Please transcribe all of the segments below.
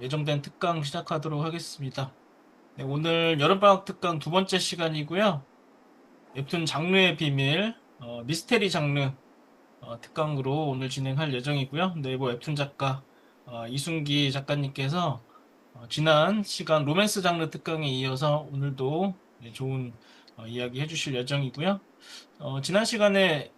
예정된 특강 시작하도록 하겠습니다. 네, 오늘 여름방학 특강 두 번째 시간이고요. 웹툰 장르의 비밀, 미스테리 장르 특강으로 오늘 진행할 예정이고요. 네이버 웹툰 작가 이순기 작가님께서 지난 시간 로맨스 장르 특강에 이어서 오늘도 좋은 이야기 해주실 예정이고요. 지난 시간에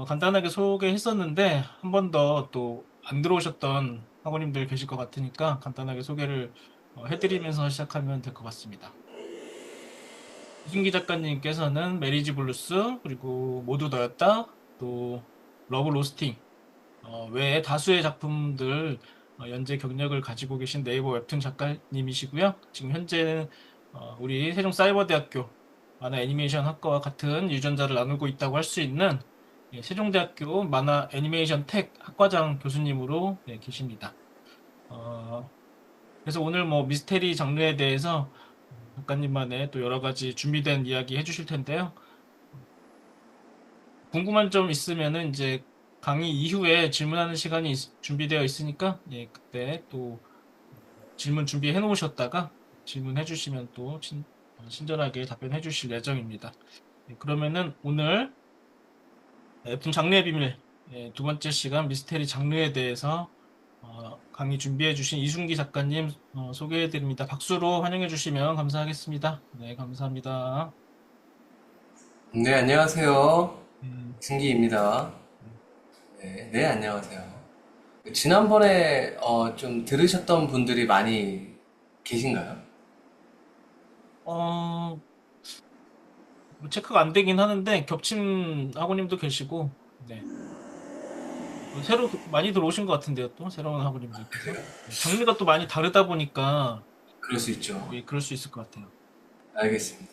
간단하게 소개했었는데 한 번 더 또 안 들어오셨던 학원님들 계실 것 같으니까 간단하게 소개를 해드리면서 시작하면 될 것 같습니다. 이승기 작가님께서는 메리지 블루스 그리고 모두 너였다 또 러브 로스팅 외에 다수의 작품들 연재 경력을 가지고 계신 네이버 웹툰 작가님이시고요. 지금 현재는 우리 세종사이버대학교 만화 애니메이션 학과와 같은 유전자를 나누고 있다고 할 수 있는 세종대학교 만화 애니메이션 텍 학과장 교수님으로 계십니다. 어, 그래서 오늘 뭐 미스테리 장르에 대해서 작가님만의 또 여러 가지 준비된 이야기 해주실 텐데요. 궁금한 점 있으면은 이제 강의 이후에 질문하는 시간이 준비되어 있으니까 그때 또 질문 준비해 놓으셨다가 질문해 주시면 또 친절하게 답변해 주실 예정입니다. 그러면은 오늘 웹툰 장르의 비밀 두 번째 시간 미스테리 장르에 대해서 강의 준비해 주신 이순기 작가님 소개해 드립니다. 박수로 환영해 주시면 감사하겠습니다. 네, 감사합니다. 네, 안녕하세요. 음, 승기입니다. 음. 네, 안녕하세요. 지난번에 좀 들으셨던 분들이 많이 계신가요? 어, 뭐 체크가 안 되긴 하는데 겹친 학우님도 계시고 네. 새로 많이 들어오신 것 같은데요, 또 새로운 학우님들께서 네, 장르가 또 많이 다르다 보니까 그럴 수 있죠. 그럴 수 있을 것 같아요. 알겠습니다.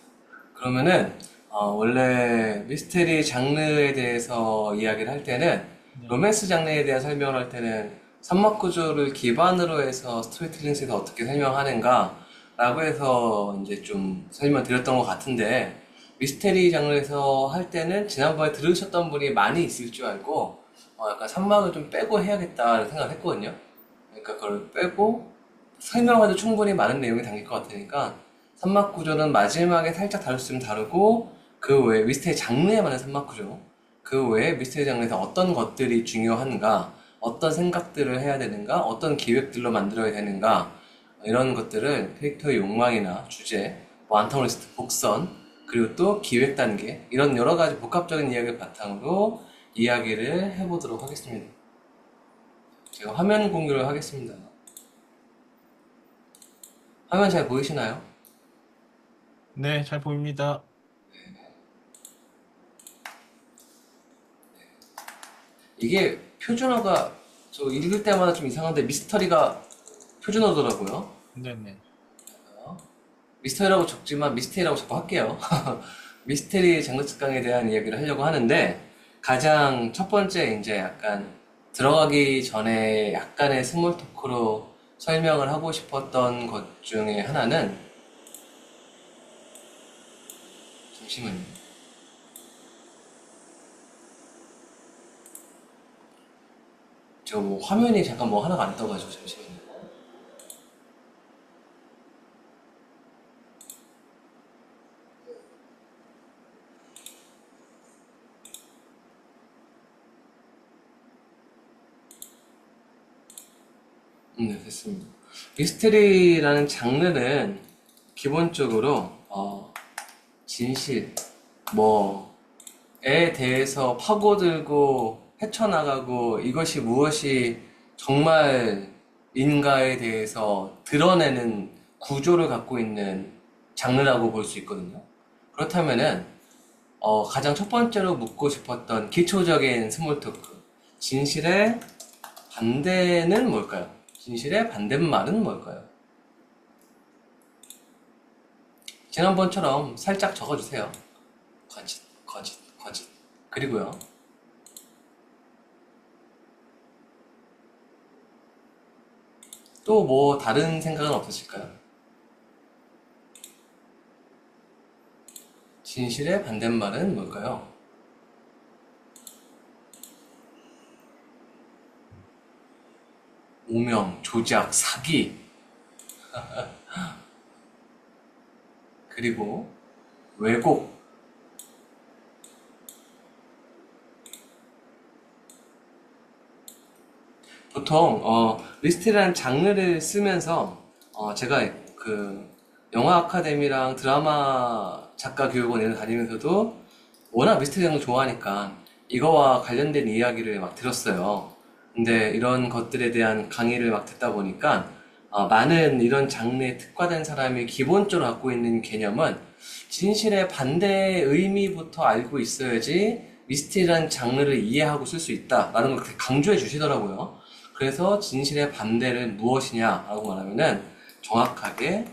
그러면은 원래 미스테리 장르에 대해서 이야기를 할 때는 네, 로맨스 장르에 대한 설명을 할 때는 선막 구조를 기반으로 해서 스토리텔링에서 어떻게 설명하는가 라고 해서 이제 좀 설명 드렸던 것 같은데 미스테리 장르에서 할 때는 지난번에 들으셨던 분이 많이 있을 줄 알고 약간 선막을 좀 빼고 해야겠다는 생각을 했거든요. 그러니까 그걸 빼고 설명해도 충분히 많은 내용이 담길 것 같으니까 산막 구조는 마지막에 살짝 다룰 수 있으면 다루고 그 외에 미스테리 장르에 맞는 산막 구조 그 외에 미스테리 장르에서 어떤 것들이 중요한가 어떤 생각들을 해야 되는가 어떤 기획들로 만들어야 되는가 이런 것들을 캐릭터의 욕망이나 주제 뭐 안타고니스트 복선 그리고 또 기획 단계 이런 여러 가지 복합적인 이야기를 바탕으로 이야기를 해보도록 하겠습니다. 제가 화면 공유를 하겠습니다. 화면 잘 보이시나요? 네, 잘 보입니다. 이게 표준어가 저 읽을 때마다 좀 이상한데 미스터리가 표준어더라고요. 네네. 미스터리라고 적지만 미스테리라고 자꾸 할게요. 미스테리 장르 특강에 대한 이야기를 하려고 하는데 가장 첫 번째 이제 약간 들어가기 전에 약간의 스몰 토크로 설명을 하고 싶었던 것 중에 하나는 잠시만요. 저 뭐 화면이 잠깐 뭐 하나가 안 떠가지고 잠시만요. 네, 됐습니다. 미스테리라는 장르는 기본적으로 진실, 뭐에 대해서 파고들고 헤쳐나가고 이것이 무엇이 정말인가에 대해서 드러내는 구조를 갖고 있는 장르라고 볼 수 있거든요. 그렇다면은 가장 첫 번째로 묻고 싶었던 기초적인 스몰 토크, 진실의 반대는 뭘까요? 진실의 반대말은 뭘까요? 지난번처럼 살짝 적어주세요. 거짓, 거짓, 거짓. 그리고요. 또 뭐 다른 생각은 없으실까요? 진실의 반대말은 뭘까요? 오명, 조작, 사기. 그리고 왜곡. 보통 미스테리라는 장르를 쓰면서 제가 그 영화 아카데미랑 드라마 작가 교육원에 다니면서도 워낙 미스테리 장르 좋아하니까 이거와 관련된 이야기를 막 들었어요. 근데 이런 것들에 대한 강의를 막 듣다 보니까 많은 이런 장르에 특화된 사람이 기본적으로 갖고 있는 개념은 진실의 반대의 의미부터 알고 있어야지 미스테리라는 장르를 이해하고 쓸 수 있다라는 걸 그렇게 강조해 주시더라고요. 그래서 진실의 반대는 무엇이냐라고 말하면은 정확하게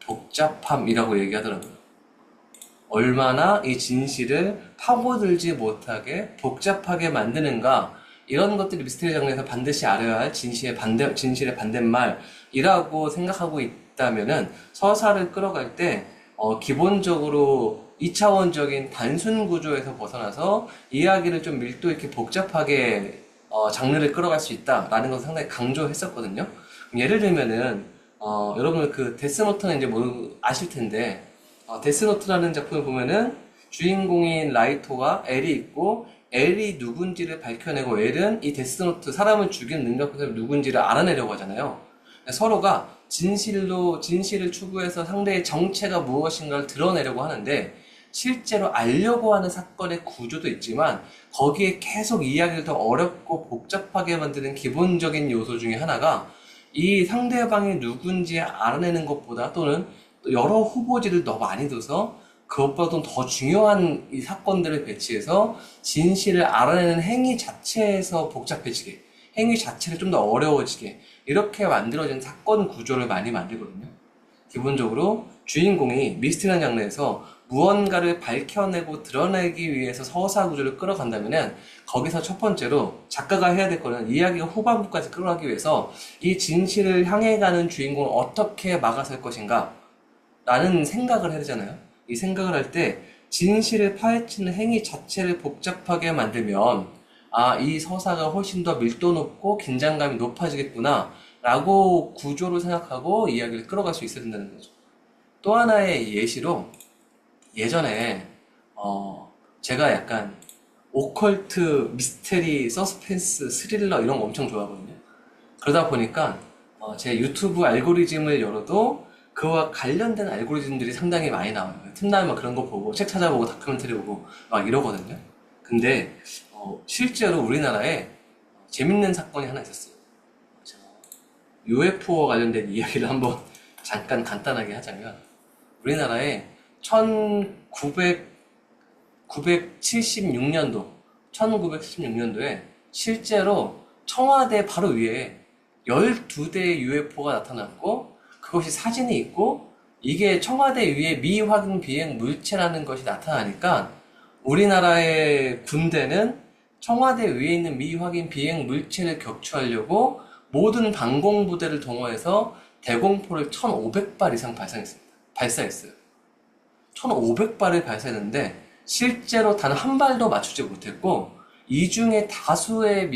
복잡함이라고 얘기하더라고요. 얼마나 이 진실을 파고들지 못하게 복잡하게 만드는가, 이런 것들이 미스테리 장르에서 반드시 알아야 할 진실의 반대말이라고 생각하고 있다면은 서사를 끌어갈 때 기본적으로 2차원적인 단순 구조에서 벗어나서 이야기를 좀 밀도 있게 복잡하게 장르를 끌어갈 수 있다라는 것을 상당히 강조했었거든요. 예를 들면은 여러분 그 데스노트는 이제 아실 텐데, 데스노트라는 작품을 보면은 주인공인 라이토가 엘이 있고, 엘이 누군지를 밝혀내고 엘은 이 데스노트 사람을 죽이는 능력에서 누군지를 알아내려고 하잖아요. 서로가 진실을 추구해서 상대의 정체가 무엇인가를 드러내려고 하는데, 실제로 알려고 하는 사건의 구조도 있지만 거기에 계속 이야기를 더 어렵고 복잡하게 만드는 기본적인 요소 중에 하나가 이 상대방이 누군지 알아내는 것보다, 또는 여러 후보지를 더 많이 둬서 그것보다 더 중요한 이 사건들을 배치해서 진실을 알아내는 행위 자체에서 복잡해지게, 행위 자체를 좀 더 어려워지게, 이렇게 만들어진 사건 구조를 많이 만들거든요. 기본적으로 주인공이 미스테리한 장르에서 무언가를 밝혀내고 드러내기 위해서 서사 구조를 끌어간다면은, 거기서 첫 번째로 작가가 해야 될 거는 이야기가 후반부까지 끌어가기 위해서 이 진실을 향해 가는 주인공을 어떻게 막아설 것인가 라는 생각을 해야 되잖아요. 이 생각을 할 때 진실을 파헤치는 행위 자체를 복잡하게 만들면, 이 서사가 훨씬 더 밀도 높고 긴장감이 높아지겠구나 라고 구조를 생각하고 이야기를 끌어갈 수 있어야 된다는 거죠. 또 하나의 예시로, 예전에 제가 약간 오컬트, 미스테리, 서스펜스, 스릴러 이런 거 엄청 좋아하거든요. 그러다 보니까 제 유튜브 알고리즘을 열어도 그와 관련된 알고리즘들이 상당히 많이 나와요. 틈나면 그런 거 보고 책 찾아보고 다큐멘터리 보고 막 이러거든요. 근데 실제로 우리나라에 재밌는 사건이 하나 있었어요. UFO와 관련된 이야기를 한번 잠깐 간단하게 하자면, 우리나라에 1976년도에 실제로 청와대 바로 위에 12대의 UFO가 나타났고, 그것이 사진이 있고, 이게 청와대 위에 미확인 비행 물체라는 것이 나타나니까 우리나라의 군대는 청와대 위에 있는 미확인 비행 물체를 격추하려고 모든 방공부대를 동원해서 대공포를 1,500발 이상 발사했어요. 1,500발을 발사했는데 실제로 단 한 발도 맞추지 못했고, 이 중에 다수의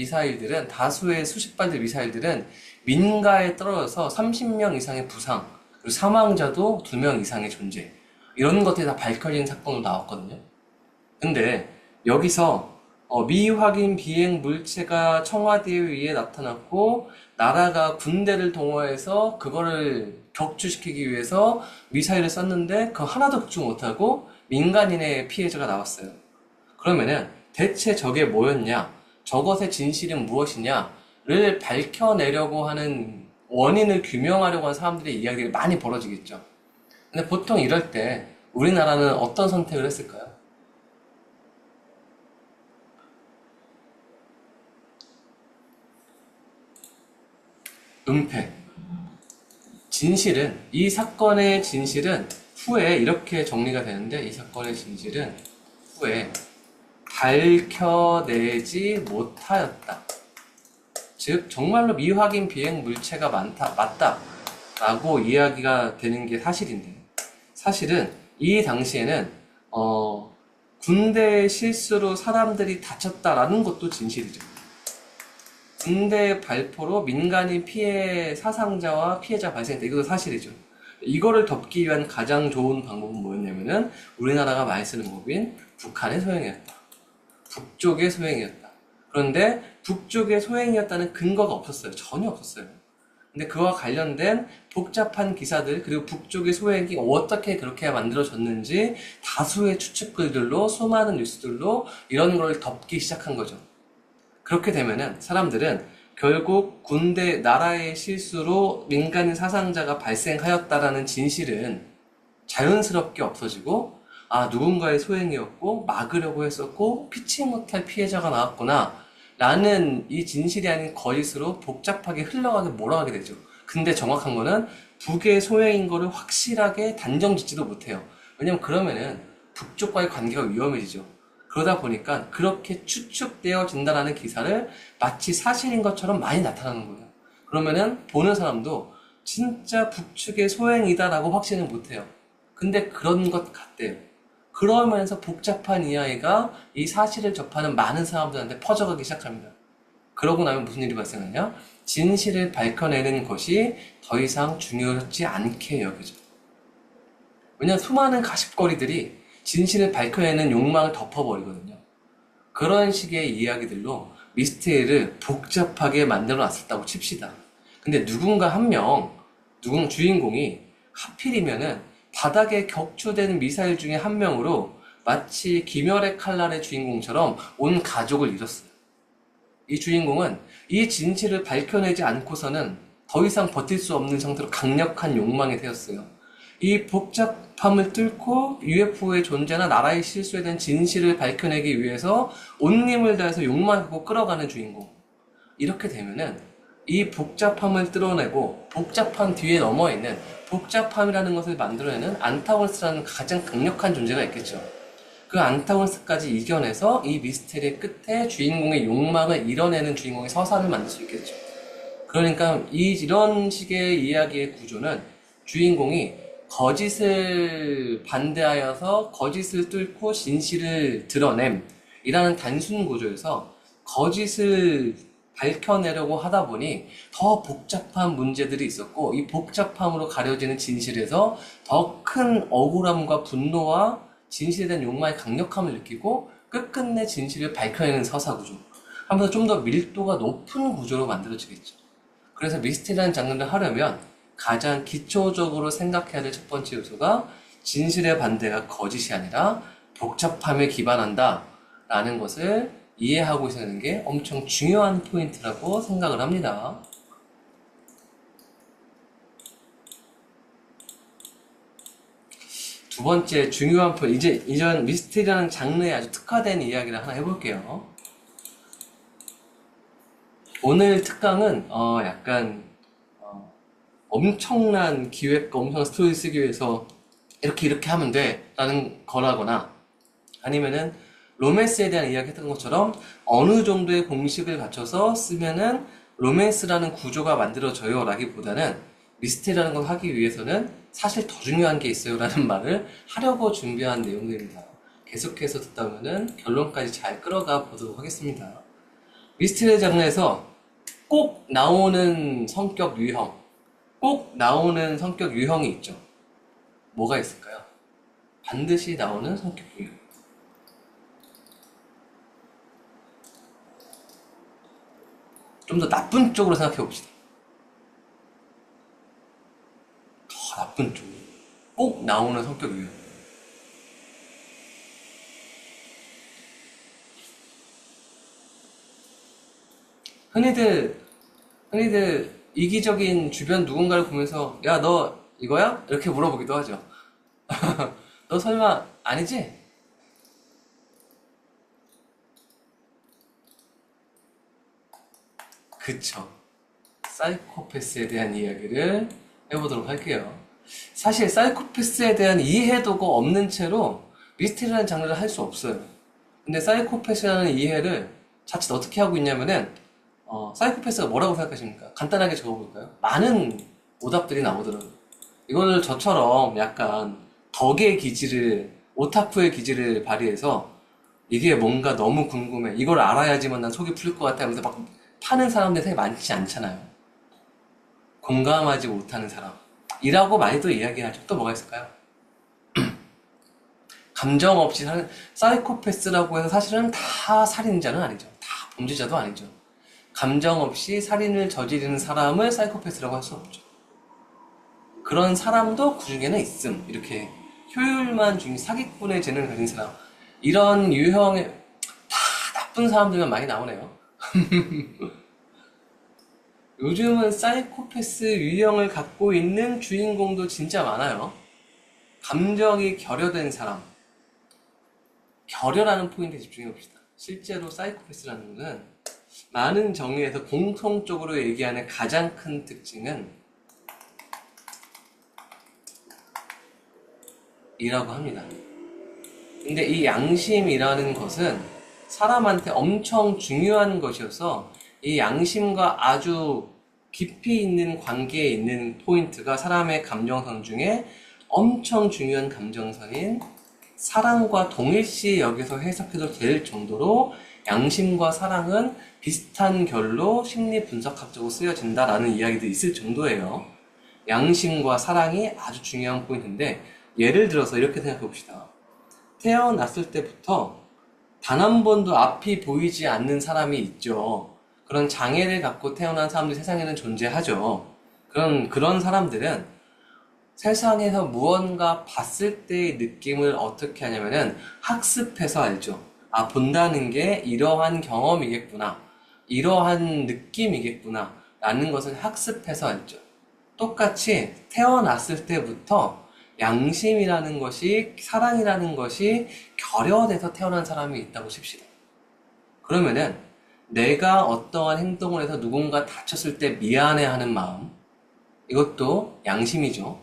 수십 발의 미사일들은 민가에 떨어져서 30명 이상의 부상, 그리고 사망자도 2명 이상의 존재, 이런 것들이 다 밝혀진 사건으로 나왔거든요. 근데 여기서 미확인 비행 물체가 청와대 위에 나타났고, 나라가 군대를 동원해서 그거를 격추시키기 위해서 미사일을 쐈는데 그 하나도 격추 못하고 민간인의 피해자가 나왔어요. 그러면은 대체 저게 뭐였냐? 저것의 진실은 무엇이냐를 밝혀내려고 하는, 원인을 규명하려고 하는 사람들의 이야기가 많이 벌어지겠죠. 근데 보통 이럴 때 우리나라는 어떤 선택을 했을까요? 은폐. 이 사건의 진실은 후에 이렇게 정리가 되는데, 이 사건의 진실은 후에 밝혀내지 못하였다. 즉, 정말로 미확인 비행 물체가 맞다라고 이야기가 되는 게 사실인데, 사실은 이 당시에는 군대의 실수로 사람들이 다쳤다라는 것도 진실이죠. 군대 발포로 민간인 피해 사상자와 피해자 발생했다. 이것도 사실이죠. 이거를 덮기 위한 가장 좋은 방법은 뭐였냐면은 우리나라가 많이 쓰는 법인 북한의 소행이었다. 북쪽의 소행이었다. 그런데 북쪽의 소행이었다는 근거가 없었어요. 전혀 없었어요. 근데 그와 관련된 복잡한 기사들, 그리고 북쪽의 소행이 어떻게 그렇게 만들어졌는지 다수의 추측글들로, 수많은 뉴스들로 이런 걸 덮기 시작한 거죠. 그렇게 되면은 사람들은 결국 군대, 나라의 실수로 민간인 사상자가 발생하였다라는 진실은 자연스럽게 없어지고, 아, 누군가의 소행이었고, 막으려고 했었고, 피치 못할 피해자가 나왔구나, 라는 이 진실이 아닌 거짓으로 복잡하게 흘러가게 몰아가게 되죠. 근데 정확한 거는 북의 소행인 거를 확실하게 단정 짓지도 못해요. 왜냐면 그러면은 북쪽과의 관계가 위험해지죠. 그러다 보니까 그렇게 추측되어진다라는 기사를 마치 사실인 것처럼 많이 나타나는 거예요. 그러면은 보는 사람도 진짜 북측의 소행이다라고 확신을 못해요. 근데 그런 것 같대요. 그러면서 복잡한 이야기가 이 사실을 접하는 많은 사람들한테 퍼져가기 시작합니다. 그러고 나면 무슨 일이 발생하냐? 진실을 밝혀내는 것이 더 이상 중요하지 않게 여겨져. 왜냐하면 수많은 가십거리들이 진실을 밝혀내는 욕망을 덮어버리거든요. 그런 식의 이야기들로 미스테리를 복잡하게 만들어 놨었다고 칩시다. 근데 누군가 한 명, 주인공이 하필이면은 바닥에 격추되는 미사일 중에 한 명으로 마치 김열의 칼날의 주인공처럼 온 가족을 잃었어요. 이 주인공은 이 진실을 밝혀내지 않고서는 더 이상 버틸 수 없는 상태로 강력한 욕망이 되었어요. 이 복잡함을 뚫고 UFO의 존재나 나라의 실수에 대한 진실을 밝혀내기 위해서 온 힘을 다해서 욕망하고 끌어가는 주인공. 이렇게 되면은 이 복잡함을 뚫어내고 복잡함 뒤에 넘어있는 복잡함이라는 것을 만들어내는 안타고니스트라는 가장 강력한 존재가 있겠죠. 그 안타고니스트까지 이겨내서 이 미스테리의 끝에 주인공의 욕망을 이뤄내는 주인공의 서사를 만들 수 있겠죠. 그러니까 이런 식의 이야기의 구조는 주인공이 거짓을 반대하여서 거짓을 뚫고 진실을 드러냄이라는 단순 구조에서 거짓을 밝혀내려고 하다 보니 더 복잡한 문제들이 있었고, 이 복잡함으로 가려지는 진실에서 더 큰 억울함과 분노와 진실에 대한 욕망의 강력함을 느끼고 끝끝내 진실을 밝혀내는 서사 구조 하면서 좀 더 밀도가 높은 구조로 만들어지겠죠. 그래서 미스테리라는 장르를 하려면 가장 기초적으로 생각해야 될 첫 번째 요소가 진실의 반대가 거짓이 아니라 복잡함에 기반한다 라는 것을 이해하고 있는 게 엄청 중요한 포인트라고 생각을 합니다. 두 번째 중요한 포인트, 이제 이전 미스테리라는 장르에 아주 특화된 이야기를 하나 해볼게요. 오늘 특강은 약간 엄청난 기획과 엄청난 스토리 쓰기 위해서 이렇게 하면 돼 라는 거라거나, 아니면은 로맨스에 대한 이야기 했던 것처럼 어느 정도의 공식을 갖춰서 쓰면은 로맨스라는 구조가 만들어져요 라기보다는 미스테리라는 걸 하기 위해서는 사실 더 중요한 게 있어요 라는 말을 하려고 준비한 내용들입니다. 계속해서 듣다 보면은 결론까지 잘 끌어가 보도록 하겠습니다. 미스테리 장르에서 꼭 나오는 성격 유형이 있죠. 뭐가 있을까요? 반드시 나오는 성격 유형. 좀 더 나쁜 쪽으로 생각해 봅시다. 더 나쁜 쪽으로. 꼭 나오는 성격 유형. 흔히들 이기적인 주변 누군가를 보면서 야, 너 이거야? 이렇게 물어보기도 하죠. 너 설마 아니지? 그쵸. 사이코패스에 대한 이야기를 해보도록 할게요. 사실 사이코패스에 대한 이해도가 없는 채로 미스테리라는 장르를 할 수 없어요. 근데 사이코패스라는 이해를 자칫 어떻게 하고 있냐면은 사이코패스가 뭐라고 생각하십니까? 간단하게 적어볼까요? 많은 오답들이 나오더라고요. 이거를 저처럼 약간 오타쿠의 기질을 발휘해서 이게 뭔가 너무 궁금해. 이걸 알아야지만 난 속이 풀릴 것 같아 하면서 막 파는 사람들이 되게 많지 않잖아요. 공감하지 못하는 사람. 이라고 많이들 이야기하죠. 또 뭐가 있을까요? 감정 없이 사는, 사이코패스라고 해서 사실은 다 살인자는 아니죠. 다 범죄자도 아니죠. 감정 없이 살인을 저지르는 사람을 사이코패스라고 할 수 없죠. 그런 사람도 그 중에는 있음. 이렇게 효율만 중요, 사기꾼의 재능을 가진 사람. 이런 유형의 다 나쁜 사람들만 많이 나오네요. 요즘은 사이코패스 유형을 갖고 있는 주인공도 진짜 많아요. 감정이 결여된 사람. 결여라는 포인트에 집중해 봅시다. 실제로 사이코패스라는 것은 많은 정의에서 공통적으로 얘기하는 가장 큰 특징은 이라고 합니다. 근데 이 양심이라는 것은 사람한테 엄청 중요한 것이어서 이 양심과 아주 깊이 있는 관계에 있는 포인트가 사람의 감정선 중에 엄청 중요한 감정선인 사랑과 동일시 여기서 해석해도 될 정도로 양심과 사랑은 비슷한 결로 심리 분석학적으로 쓰여진다라는 이야기도 있을 정도예요. 양심과 사랑이 아주 중요한 포인트인데 예를 들어서 이렇게 생각해 봅시다. 태어났을 때부터 단 한 번도 앞이 보이지 않는 사람이 있죠. 그런 장애를 갖고 태어난 사람들이 세상에는 존재하죠. 그런 사람들은 세상에서 무언가 봤을 때의 느낌을 어떻게 하냐면은 학습해서 알죠. 아, 본다는 게 이러한 경험이겠구나. 이러한 느낌이겠구나. 라는 것을 학습해서 알죠. 똑같이 태어났을 때부터 양심이라는 것이, 사랑이라는 것이 결여돼서 태어난 사람이 있다고 칩시다. 그러면은 내가 어떠한 행동을 해서 누군가 다쳤을 때 미안해하는 마음, 이것도 양심이죠.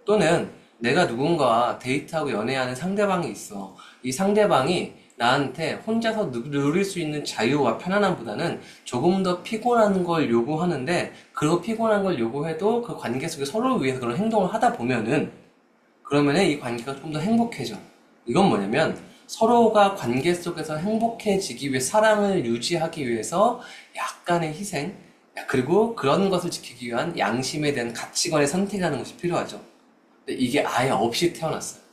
또는 내가 누군가와 데이트하고 연애하는 상대방이 있어. 이 상대방이 나한테 혼자서 누릴 수 있는 자유와 편안함보다는 조금 더 피곤한 걸 요구하는데, 그 피곤한 걸 요구해도 그 관계 속에 서로를 위해서 그런 행동을 하다 보면은 그러면은 이 관계가 조금 더 행복해져. 이건 뭐냐면 서로가 관계 속에서 행복해지기 위해, 사랑을 유지하기 위해서 약간의 희생, 그리고 그런 것을 지키기 위한 양심에 대한 가치관의 선택이라는 것이 필요하죠. 근데 이게 아예 없이 태어났어요.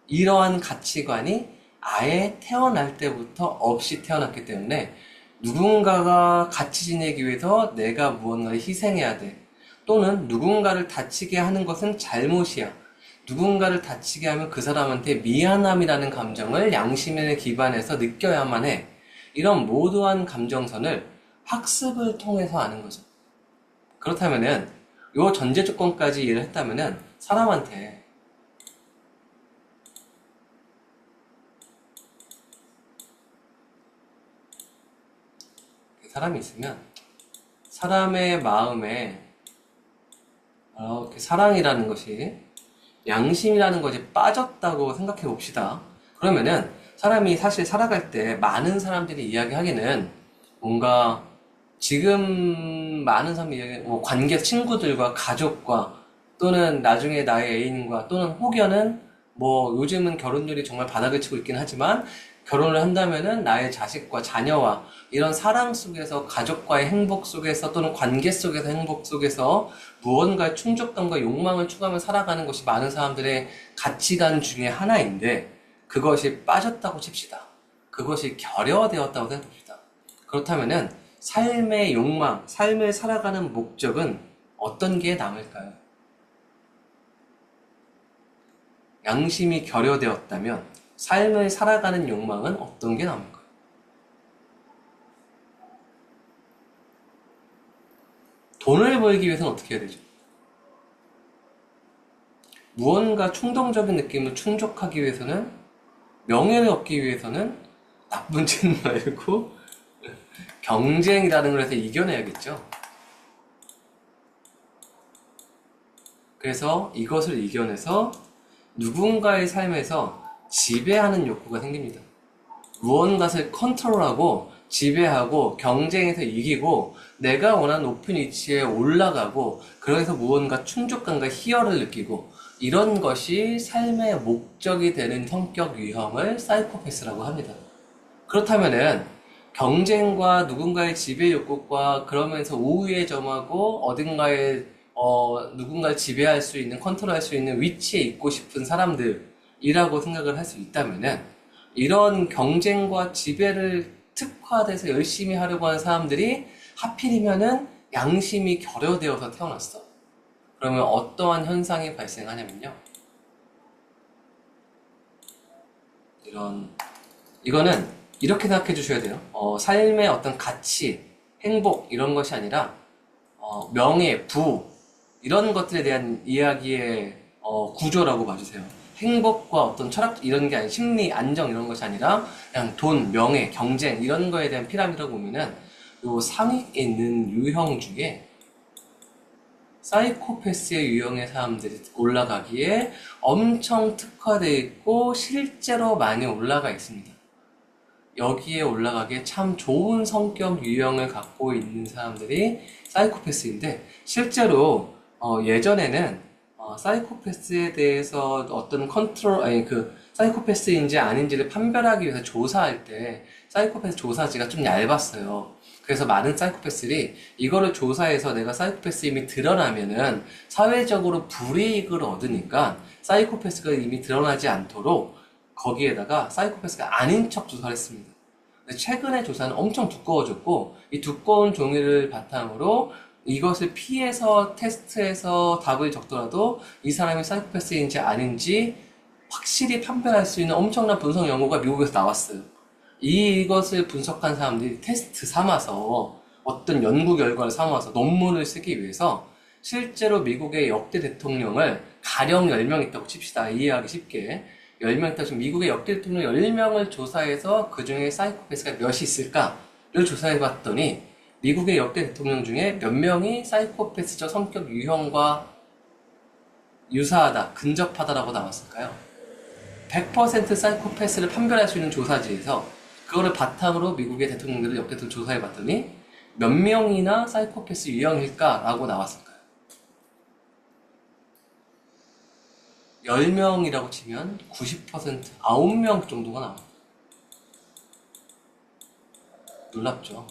이러한 가치관이 아예 태어날 때부터 없이 태어났기 때문에 누군가가 같이 지내기 위해서 내가 무언가를 희생해야 돼. 또는 누군가를 다치게 하는 것은 잘못이야. 누군가를 다치게 하면 그 사람한테 미안함이라는 감정을 양심에 기반해서 느껴야만 해. 이런 모두한 감정선을 학습을 통해서 아는 거죠. 그렇다면은 요 전제 조건까지 이해를 했다면은 사람한테 사람이 있으면 사람의 마음에 이렇게 사랑이라는 것이, 양심이라는 것이 빠졌다고 생각해 봅시다. 그러면은 사람이 사실 살아갈 때 많은 사람들이 이야기하기는 뭔가 지금 많은 사람이 이야기, 뭐 관계, 친구들과 가족과 또는 나중에 나의 애인과 또는 혹여는 뭐 요즘은 결혼율이 정말 바닥을 치고 있긴 하지만 결혼을 한다면은 나의 자식과 자녀와 이런 사랑 속에서, 가족과의 행복 속에서 또는 관계 속에서, 행복 속에서 무언가의 충족감과 욕망을 추구하며 살아가는 것이 많은 사람들의 가치관 중에 하나인데 그것이 빠졌다고 칩시다. 그것이 결여되었다고 생각합시다. 그렇다면은 삶의 욕망, 삶을 살아가는 목적은 어떤 게 남을까요? 양심이 결여되었다면 삶을 살아가는 욕망은 어떤 게 남을까요? 돈을 벌기 위해서는 어떻게 해야 되죠? 무언가 충동적인 느낌을 충족하기 위해서는, 명예를 얻기 위해서는 나쁜 짓 말고 경쟁이라는 걸 해서 이겨내야겠죠. 그래서 이것을 이겨내서 누군가의 삶에서 지배하는 욕구가 생깁니다. 무언가를 컨트롤하고 지배하고 경쟁에서 이기고 내가 원하는 높은 위치에 올라가고 그래서 무언가 충족감과 희열을 느끼고 이런 것이 삶의 목적이 되는 성격 유형을 사이코패스라고 합니다. 그렇다면은 경쟁과 누군가의 지배 욕구과 그러면서 우위에 점하고 어딘가에 누군가를 지배할 수 있는, 컨트롤할 수 있는 위치에 있고 싶은 사람들이라고 생각을 할 수 있다면은 이런 경쟁과 지배를 특화돼서 열심히 하려고 하는 사람들이 하필이면은 양심이 결여되어서 태어났어. 그러면 어떠한 현상이 발생하냐면요. 이거는 이렇게 생각해 주셔야 돼요. 삶의 어떤 가치, 행복, 이런 것이 아니라, 명예, 부, 이런 것들에 대한 이야기의, 구조라고 봐주세요. 행복과 어떤 철학, 이런 게 아니라 심리, 안정, 이런 것이 아니라, 그냥 돈, 명예, 경쟁, 이런 거에 대한 피라미드라고 보면은, 요 상위에 있는 유형 중에, 사이코패스의 유형의 사람들이 올라가기에 엄청 특화되어 있고 실제로 많이 올라가 있습니다. 여기에 올라가기에 참 좋은 성격 유형을 갖고 있는 사람들이 사이코패스인데 실제로 예전에는 사이코패스에 대해서 어떤 컨트롤 아니 그 사이코패스인지 아닌지를 판별하기 위해서 조사할 때 사이코패스 조사지가 좀 얇았어요. 그래서 많은 사이코패스들이 이거를 조사해서 내가 사이코패스임이 드러나면은 사회적으로 불이익을 얻으니까 사이코패스가 이미 드러나지 않도록 거기에다가 사이코패스가 아닌 척 조사를 했습니다. 근데 최근에 조사는 엄청 두꺼워졌고 이 두꺼운 종이를 바탕으로 이것을 피해서 테스트해서 답을 적더라도 이 사람이 사이코패스인지 아닌지 확실히 판별할 수 있는 엄청난 분석 연구가 미국에서 나왔어요. 이것을 분석한 사람들이 테스트 삼아서 어떤 연구 결과를 삼아서 논문을 쓰기 위해서 실제로 미국의 역대 대통령을 가령 10명 있다고 칩시다. 이해하기 쉽게. 10명 있다고 지금 미국의 역대 대통령 10명을 조사해서 그 중에 사이코패스가 몇이 있을까를 조사해 봤더니 미국의 역대 대통령 중에 몇 명이 사이코패스적 성격 유형과 유사하다, 근접하다라고 나왔을까요? 100% 사이코패스를 판별할 수 있는 조사지에서 그거를 바탕으로 미국의 대통령들을 역대 대통령 조사해 봤더니 몇 명이나 사이코패스 유형일까라고 나왔을까요? 10명이라고 치면 90%, 9명 정도가 나옵니다. 놀랍죠?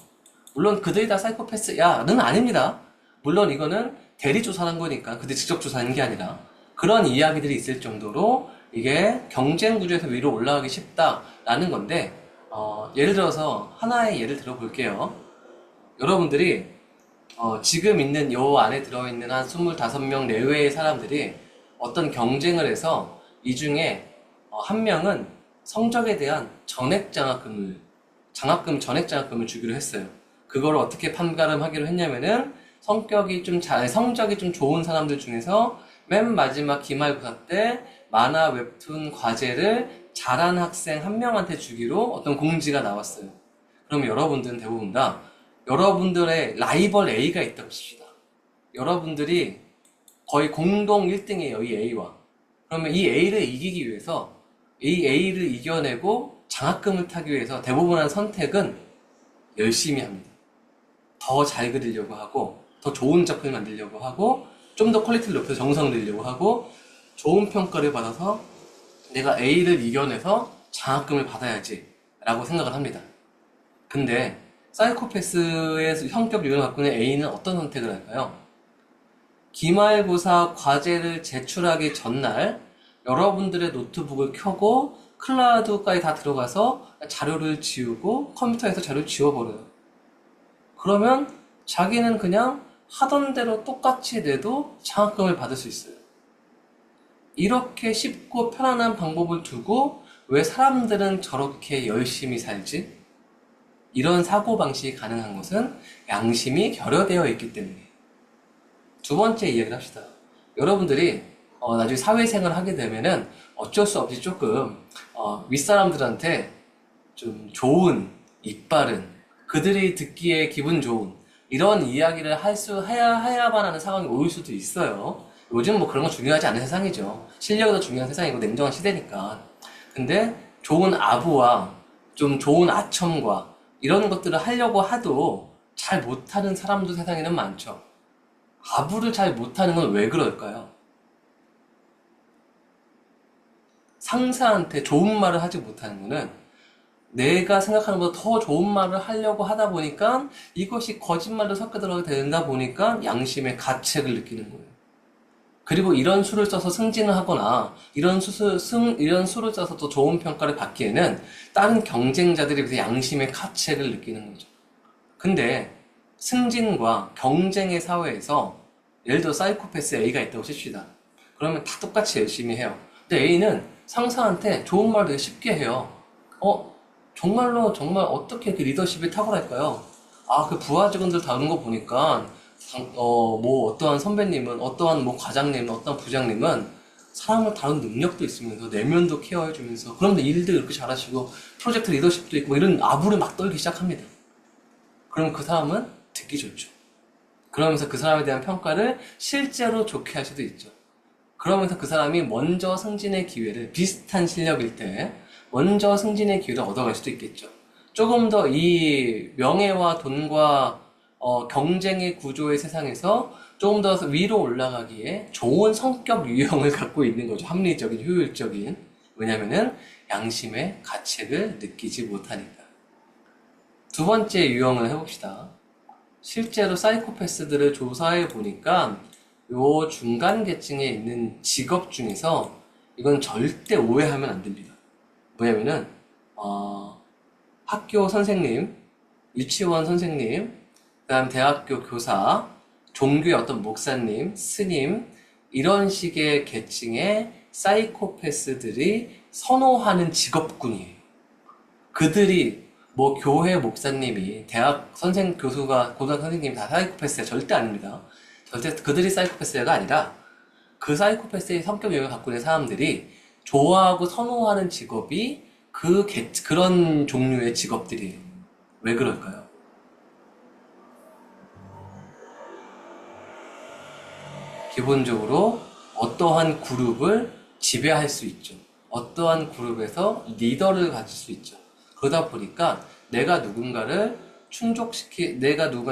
물론 그들이 다 사이코패스야는 아닙니다. 물론 이거는 대리조사한 거니까 그들 직접 조사하는 게 아니라 그런 이야기들이 있을 정도로 이게 경쟁 구조에서 위로 올라가기 쉽다라는 건데 예를 들어서 하나의 예를 들어볼게요. 여러분들이 지금 있는 요 안에 들어있는 한 25명 내외의 사람들이 어떤 경쟁을 해서 이 중에 한 명은 성적에 대한 전액 장학금을 주기로 했어요. 그걸 어떻게 판가름하기로 했냐면은 성적이 좀 좋은 사람들 중에서 맨 마지막 기말고사 때 만화 웹툰 과제를 잘한 학생 한 명한테 주기로 어떤 공지가 나왔어요. 그럼 여러분들은 대부분 다 여러분들의 라이벌 A가 있다고 칩시다. 여러분들이 거의 공동 1등이에요, 이 A와. 그러면 이 A를 이기기 위해서 이 A를 이겨내고 장학금을 타기 위해서 대부분 한 선택은 열심히 합니다. 더 잘 그리려고 하고 더 좋은 작품을 만들려고 하고 좀 더 퀄리티를 높여서 정성을 들이려고 하고 좋은 평가를 받아서 내가 A를 이겨내서 장학금을 받아야지 라고 생각을 합니다. 근데 사이코패스의 성격 유형을 갖고 있는 A는 어떤 선택을 할까요? 기말고사 과제를 제출하기 전날 여러분들의 노트북을 켜고 클라우드까지 다 들어가서 자료를 지우고 컴퓨터에서 자료를 지워버려요. 그러면 자기는 그냥 하던 대로 똑같이 내도 장학금을 받을 수 있어요. 이렇게 쉽고 편안한 방법을 두고 왜 사람들은 저렇게 열심히 살지? 이런 사고방식이 가능한 것은 양심이 결여되어 있기 때문이에요. 두 번째 이야기를 합시다. 여러분들이 나중에 사회생활을 하게 되면은 어쩔 수 없이 조금 윗사람들한테 좀 좋은, 이빠른, 그들이 듣기에 기분 좋은 이런 이야기를 해야만 하는 상황이 올 수도 있어요. 요즘 뭐 그런 거 중요하지 않은 세상이죠. 실력이 더 중요한 세상이고 냉정한 시대니까. 근데 좋은 아부와 좀 좋은 아첨과 이런 것들을 하려고 하도 잘 못하는 사람도 세상에는 많죠. 아부를 잘 못하는 건 왜 그럴까요? 상사한테 좋은 말을 하지 못하는 거는 내가 생각하는 것보다 더 좋은 말을 하려고 하다 보니까 이것이 거짓말로 섞여 들어가게 된다 보니까 양심의 가책을 느끼는 거예요. 그리고 이런 수를 써서 승진을 하거나 이런 수를 써서 또 좋은 평가를 받기에는 다른 경쟁자들에 비해서 양심의 가책을 느끼는 거죠. 근데 승진과 경쟁의 사회에서 예를 들어 사이코패스 A가 있다고 칩시다. 그러면 다 똑같이 열심히 해요. 근데 A는 상사한테 좋은 말 되게 쉽게 해요. 정말로 정말 어떻게 이렇게 리더십이 탁월할까요? 그 부하 직원들 다루는 거 보니까 뭐 어떠한 선배님은 어떠한 뭐 과장님, 어떠한 부장님은 사람을 다루는 능력도 있으면서 내면도 케어해주면서 그런데 일도 이렇게 잘하시고 프로젝트 리더십도 있고 뭐 이런 아부를 막 떨기 시작합니다. 그럼 그 사람은 듣기 좋죠. 그러면서 그 사람에 대한 평가를 실제로 좋게 할 수도 있죠. 그러면서 그 사람이 먼저 승진의 기회를 비슷한 실력일 때 먼저 승진의 기회를 얻어갈 수도 있겠죠. 조금 더 이 명예와 돈과 경쟁의 구조의 세상에서 조금 더 위로 올라가기에 좋은 성격 유형을 갖고 있는 거죠. 합리적인, 효율적인. 왜냐면은 양심의 가책을 느끼지 못하니까. 두 번째 유형을 해봅시다. 실제로 사이코패스들을 조사해 보니까 요 중간 계층에 있는 직업 중에서 이건 절대 오해하면 안 됩니다. 뭐냐면은 학교 선생님, 유치원 선생님, 그다음 대학교 교사, 종교의 어떤 목사님, 스님 이런 식의 계층의 사이코패스들이 선호하는 직업군이에요. 그들이 뭐 교회 목사님이 대학 선생 교수가 고등학교 선생님이 다 사이코패스야 절대 아닙니다. 절대 그들이 사이코패스가 아니라 그 사이코패스의 성격 유형을 갖고 있는 사람들이 좋아하고 선호하는 직업이 그런 종류의 직업들이에요. 왜 그럴까요? 기본적으로 어떠한 그룹을 지배할 수 있죠. 어떠한 그룹에서 리더를 가질 수 있죠. 그러다 보니까 내가 누군가를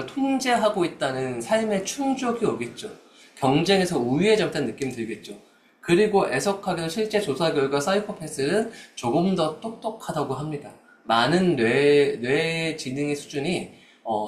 통제하고 있다는 삶의 충족이 오겠죠. 경쟁에서 우위해졌다는 느낌이 들겠죠. 그리고 애석하게도 실제 조사 결과 사이코패스는 조금 더 똑똑하다고 합니다. 많은 뇌 지능의 수준이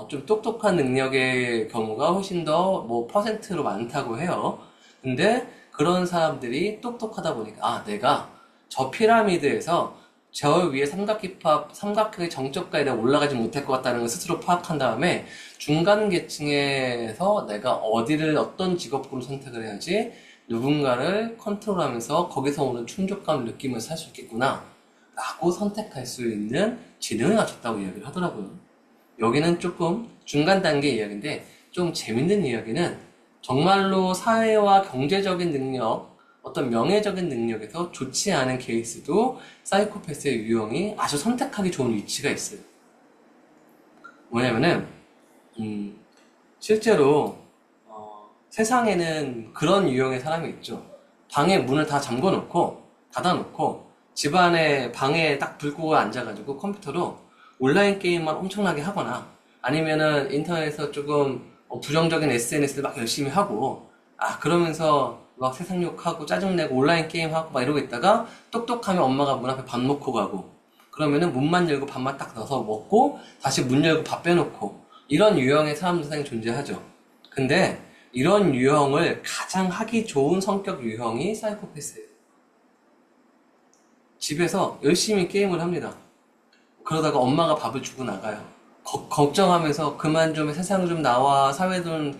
좀 똑똑한 능력의 경우가 훨씬 더 뭐 퍼센트로 많다고 해요. 근데 그런 사람들이 똑똑하다 보니까 내가 저 피라미드에서 저 위에 삼각형의 정점까지 내가 올라가지 못할 것 같다는 걸 스스로 파악한 다음에 중간 계층에서 내가 어떤 직업군을 선택을 해야지 누군가를 컨트롤하면서 거기서 오는 충족감을 느끼면서 살 수 있겠구나 라고 선택할 수 있는 지능을 갖췄다고 이야기를 하더라고요. 여기는 조금 중간 단계 이야기인데 좀 재밌는 이야기는 정말로 사회와 경제적인 능력, 어떤 명예적인 능력에서 좋지 않은 케이스도 사이코패스의 유형이 아주 선택하기 좋은 위치가 있어요. 뭐냐면은 실제로 세상에는 그런 유형의 사람이 있죠. 방에 문을 다 잠궈놓고 닫아놓고 집안에 방에 딱 불 끄고 앉아가지고 컴퓨터로 온라인 게임만 엄청나게 하거나 아니면은 인터넷에서 조금 부정적인 SNS를 막 열심히 하고 그러면서 막 세상 욕하고 짜증내고 온라인 게임하고 막 이러고 있다가 똑똑하면 엄마가 문 앞에 밥 놓고 가고 그러면은 문만 열고 밥만 딱 넣어서 먹고 다시 문 열고 밥 빼놓고 이런 유형의 사람들 세상에 존재하죠. 근데 이런 유형을 가장 하기 좋은 성격 유형이 사이코패스예요. 집에서 열심히 게임을 합니다. 그러다가 엄마가 밥을 주고 나가요. 걱정하면서 그만 좀 세상 좀 나와 사회생활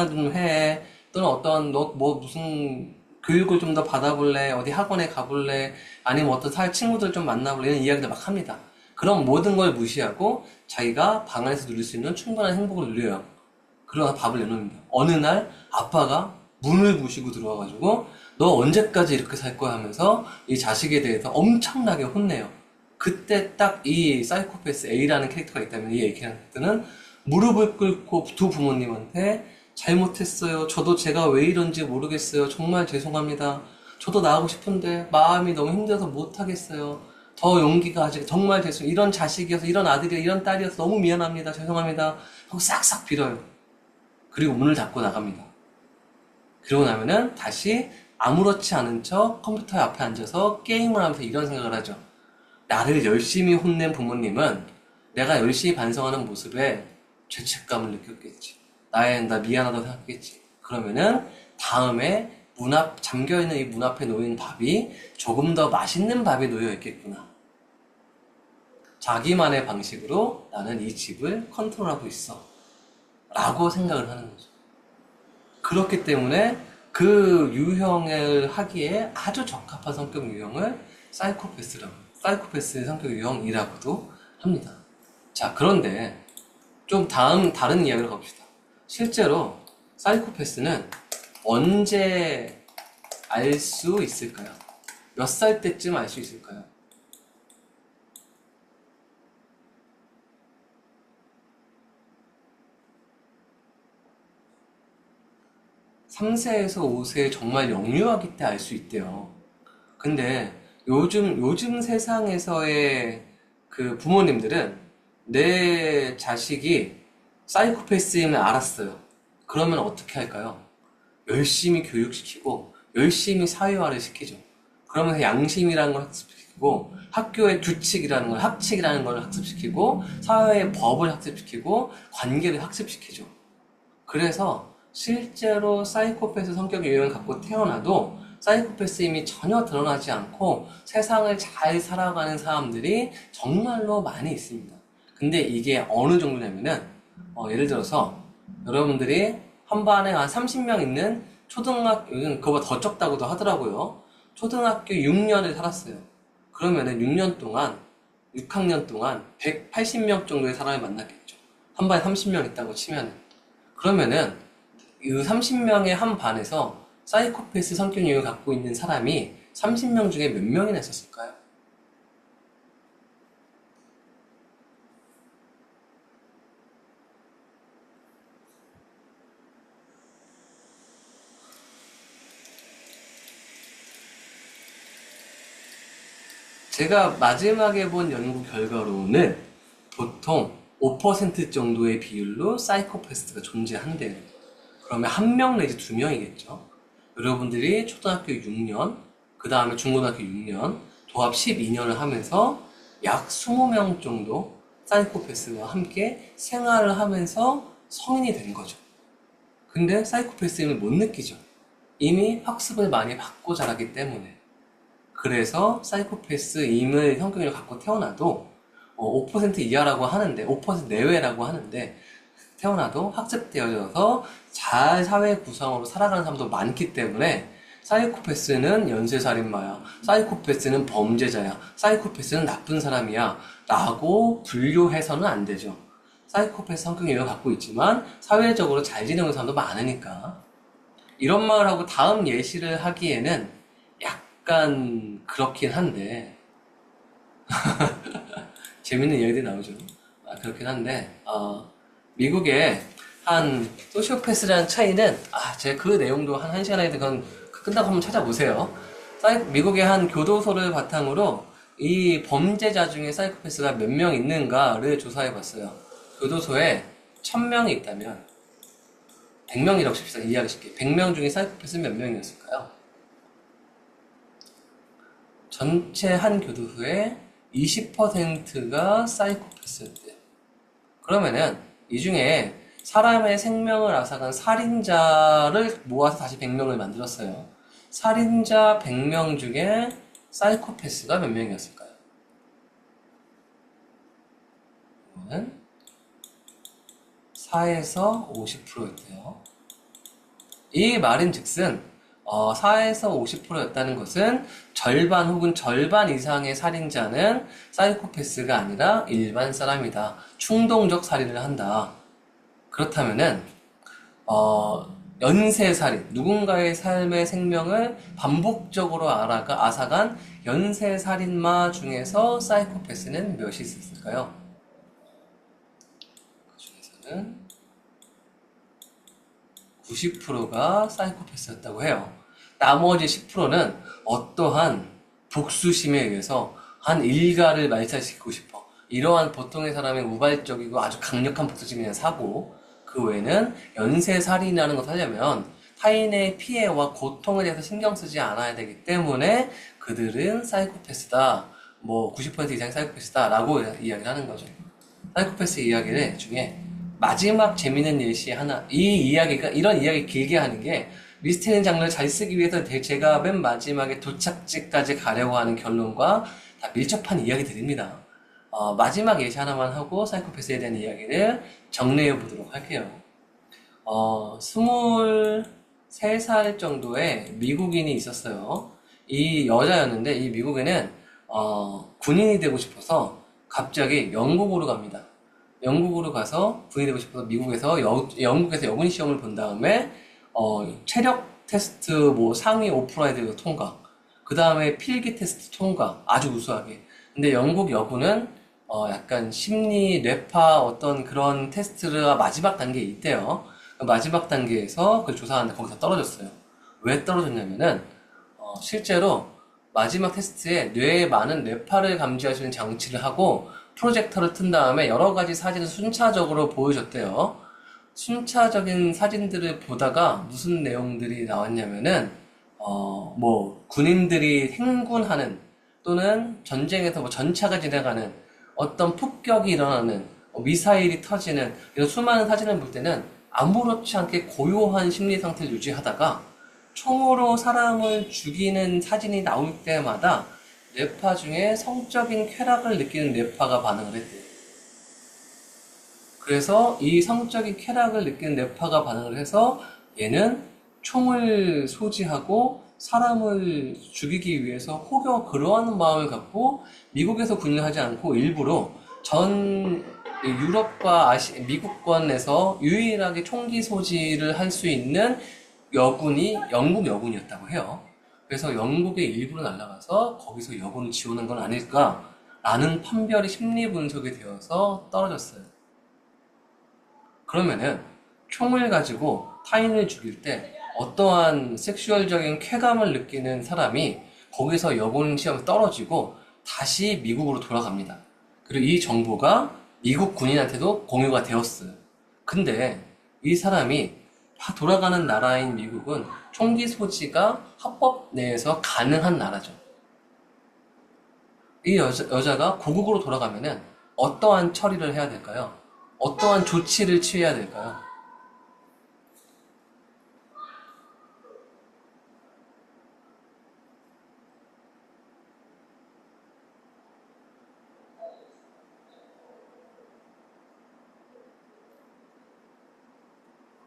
좀 해. 또는 어떤 너 뭐 무슨 교육을 좀 더 받아볼래? 어디 학원에 가볼래? 아니면 어떤 친구들 좀 만나볼래? 이런 이야기들 막 합니다. 그럼 모든 걸 무시하고 자기가 방 안에서 누릴 수 있는 충분한 행복을 누려요. 그러다 밥을 내놓습니다. 어느 날 아빠가 문을 부시고 들어와가지고 너 언제까지 이렇게 살 거야 하면서 이 자식에 대해서 엄청나게 혼내요. 그때 딱 이 사이코패스 A라는 캐릭터가 있다면 이 A 캐릭터는 무릎을 꿇고 두 부모님한테 잘못했어요. 저도 제가 왜 이런지 모르겠어요. 정말 죄송합니다. 저도 나가고 싶은데 마음이 너무 힘들어서 못하겠어요. 더 용기가 아직 정말 죄송해요. 이런 자식이어서 이런 아들이어서 이런 딸이어서 너무 미안합니다. 죄송합니다. 하고 싹싹 빌어요. 그리고 문을 닫고 나갑니다. 그러고 나면은 다시 아무렇지 않은 척 컴퓨터 앞에 앉아서 게임을 하면서 이런 생각을 하죠. 나를 열심히 혼낸 부모님은 내가 열심히 반성하는 모습에 죄책감을 느꼈겠지. 나 미안하다고 생각했겠지. 그러면은 다음에 잠겨있는 이 문 앞에 놓인 밥이 조금 더 맛있는 밥이 놓여 있겠구나. 자기만의 방식으로 나는 이 집을 컨트롤하고 있어. 라고 생각을 하는 거죠. 그렇기 때문에 그 유형을 하기에 아주 적합한 성격 유형을 사이코패스의 성격 유형이라고도 합니다. 자, 그런데 좀 다른 이야기를 가봅시다. 실제로 사이코패스는 언제 알 수 있을까요? 몇 살 때쯤 알 수 있을까요? 3세에서 5세 정말 영유아기 때 알 수 있대요. 근데 요즘 세상에서의 그 부모님들은 내 자식이 사이코패스임을 알았어요. 그러면 어떻게 할까요? 열심히 교육시키고 열심히 사회화를 시키죠. 그러면서 양심이라는 걸 학습시키고 학교의 규칙이라는 걸 학칙이라는 걸 학습시키고 사회의 법을 학습시키고 관계를 학습시키죠. 그래서 실제로 사이코패스 성격 유형을 갖고 태어나도 사이코패스임이 전혀 드러나지 않고 세상을 잘 살아가는 사람들이 정말로 많이 있습니다. 근데 이게 어느 정도냐면은 예를 들어서 여러분들이 한 반에 한 30명 있는 요즘 그거보다 더 적다고도 하더라고요. 초등학교 6년을 살았어요. 그러면은 6학년 동안 180명 정도의 사람을 만났겠죠. 한 반에 30명 있다고 치면은. 그러면은 이 30명의 한 반에서 사이코패스 성격 유형을 갖고 있는 사람이 30명 중에 몇 명이나 있었을까요? 제가 마지막에 본 연구 결과로는 보통 5% 정도의 비율로 사이코패스가 존재한대요. 그러면 한 명 내지 두 명이겠죠. 여러분들이 초등학교 6년, 그 다음에 중고등학교 6년, 도합 12년을 하면서 약 20명 정도 사이코패스와 함께 생활을 하면서 성인이 된 거죠. 근데 사이코패스임을 못 느끼죠. 이미 학습을 많이 받고 자라기 때문에. 그래서 사이코패스임을 성격을 갖고 태어나도 5% 이하라고 하는데 5% 내외라고 하는데 태어나도 학습되어져서 잘 사회 구성으로 살아가는 사람도 많기 때문에 사이코패스는 연쇄살인마야, 사이코패스는 범죄자야, 사이코패스는 나쁜 사람이야 라고 분류해서는 안 되죠. 사이코패스 성격 유형을 갖고 있지만 사회적으로 잘 지내는 사람도 많으니까. 이런 말을 하고 다음 예시를 하기에는 약간 그렇긴 한데 재밌는 이야기들이 나오죠. 그렇긴 한데 미국의 한 소시오패스라는 차이는 제가 그 내용도 한 1시간에 그건 끝나고 한번 찾아보세요. 미국의 한 교도소를 바탕으로 이 범죄자 중에 사이코패스가 몇 명 있는가를 조사해 봤어요. 교도소에 1000명이 있다면 100명이라고 칩시다. 이해하기 쉽게. 100명 중에 사이코패스 몇 명이었을까요? 전체 한 교도소의 20%가 사이코패스였대요. 그러면은 이 중에 사람의 생명을 앗아간 살인자를 모아서 다시 100명을 만들었어요. 살인자 100명 중에 사이코패스가 몇 명이었을까요? 이거는 4에서 50%였대요. 이 말인즉슨 4에서 50%였다는 것은 절반 혹은 절반 이상의 살인자는 사이코패스가 아니라 일반 사람이다. 충동적 살인을 한다. 그렇다면은 연쇄살인, 누군가의 삶의 생명을 반복적으로 앗아간 연쇄살인마 중에서 사이코패스는 몇이 있었을까요? 그 중에서는 90%가 사이코패스였다고 해요. 나머지 10%는 어떠한 복수심에 의해서 한 일가를 말살시키고 싶어. 이러한 보통의 사람의 우발적이고 아주 강력한 복수심에 대한 사고, 그 외에는 연쇄살인이라는 것을 하려면 타인의 피해와 고통에 대해서 신경 쓰지 않아야 되기 때문에 그들은 사이코패스다 뭐 90% 이상이 사이코패스다라고 이야기를 하는 거죠. 사이코패스 이야기를 중에 마지막 재밌는 예시 하나, 이런 이야기 길게 하는 게 미스테리 장르를 잘 쓰기 위해서 제가 맨 마지막에 도착지까지 가려고 하는 결론과 다 밀접한 이야기들입니다. 마지막 예시 하나만 하고 사이코패스에 대한 이야기를 정리해 보도록 할게요. 23살 정도의 미국인이 있었어요. 이 여자였는데 이 미국인은 군인이 되고 싶어서 갑자기 영국으로 갑니다. 영국으로 가서 군인이 되고 싶어서 미국에서 영국에서 여군 시험을 본 다음에 체력 테스트 뭐 상위 5%에 통과, 그 다음에 필기 테스트 통과, 아주 우수하게. 근데 영국 여군은 약간 심리 뇌파 어떤 그런 테스트가 마지막 단계에 있대요. 그 마지막 단계에서 그걸 조사하는데 거기서 떨어졌어요. 왜 떨어졌냐면은 실제로 마지막 테스트에 뇌에 많은 뇌파를 감지할 수 있는 장치를 하고 프로젝터를 튼 다음에 여러 가지 사진을 순차적으로 보여줬대요. 순차적인 사진들을 보다가 무슨 내용들이 나왔냐면은 뭐 군인들이 행군하는 또는 전쟁에서 뭐 전차가 지나가는 어떤 폭격이 일어나는 미사일이 터지는 이런 수많은 사진을 볼 때는 아무렇지 않게 고요한 심리 상태를 유지하다가 총으로 사람을 죽이는 사진이 나올 때마다 뇌파 중에 성적인 쾌락을 느끼는 뇌파가 반응을 했대요. 그래서 이 성적인 쾌락을 느끼는 뇌파가 반응을 해서 얘는 총을 소지하고 사람을 죽이기 위해서 혹여 그러한 마음을 갖고 미국에서 군인을 하지 않고 일부러 전 유럽과 미국권에서 유일하게 총기 소지를 할 수 있는 여군이 영국 여군이었다고 해요. 그래서 영국의 일부로 날아가서 거기서 여군을 지원한 건 아닐까라는 판별이 심리 분석이 되어서 떨어졌어요. 그러면은 총을 가지고 타인을 죽일 때 어떠한 섹슈얼적인 쾌감을 느끼는 사람이 거기서 여군 시험에 떨어지고 다시 미국으로 돌아갑니다. 그리고 이 정보가 미국 군인한테도 공유가 되었어요. 근데 이 사람이 돌아가는 나라인 미국은 총기 소지가 합법 내에서 가능한 나라죠. 이 여자가 고국으로 돌아가면은 어떠한 처리를 해야 될까요? 어떠한 조치를 취해야 될까요?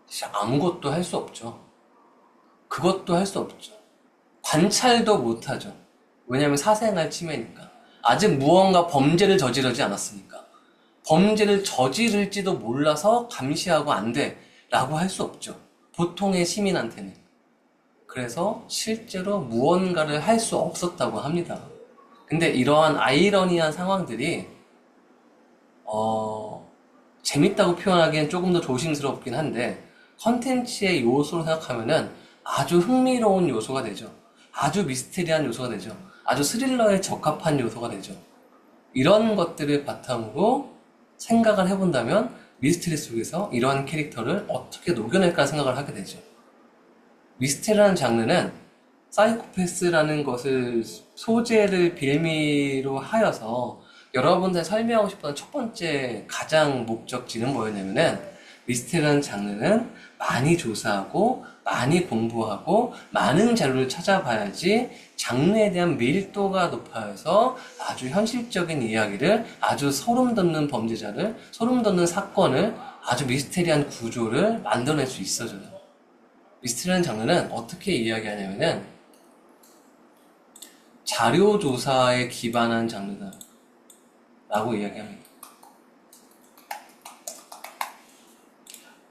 사실 아무것도 할 수 없죠. 그것도 할 수 없죠. 관찰도 못하죠. 왜냐하면 사생활 침해니까. 아직 무언가 범죄를 저지르지 않았으니까. 범죄를 저지를지도 몰라서 감시하고 안 돼 라고 할 수 없죠. 보통의 시민한테는. 그래서 실제로 무언가를 할 수 없었다고 합니다. 근데 이러한 아이러니한 상황들이 재밌다고 표현하기엔 조금 더 조심스럽긴 한데 컨텐츠의 요소로 생각하면은 아주 흥미로운 요소가 되죠. 아주 미스테리한 요소가 되죠. 아주 스릴러에 적합한 요소가 되죠. 이런 것들을 바탕으로 생각을 해본다면 미스테리 속에서 이런 캐릭터를 어떻게 녹여낼까 생각을 하게 되죠. 미스테리라는 장르는 사이코패스라는 것을 소재를 빌미로 하여서 여러분들 설명하고 싶은 첫 번째 가장 목적지는 뭐였냐면은 미스테리라는 장르는 많이 조사하고 많이 공부하고 많은 자료를 찾아봐야지 장르에 대한 밀도가 높아서 아주 현실적인 이야기를, 아주 소름 돋는 범죄자를, 소름 돋는 사건을, 아주 미스테리한 구조를 만들어낼 수 있어져요. 미스테리라는 장르는 어떻게 이야기하냐면은 자료 조사에 기반한 장르다 라고 이야기합니다.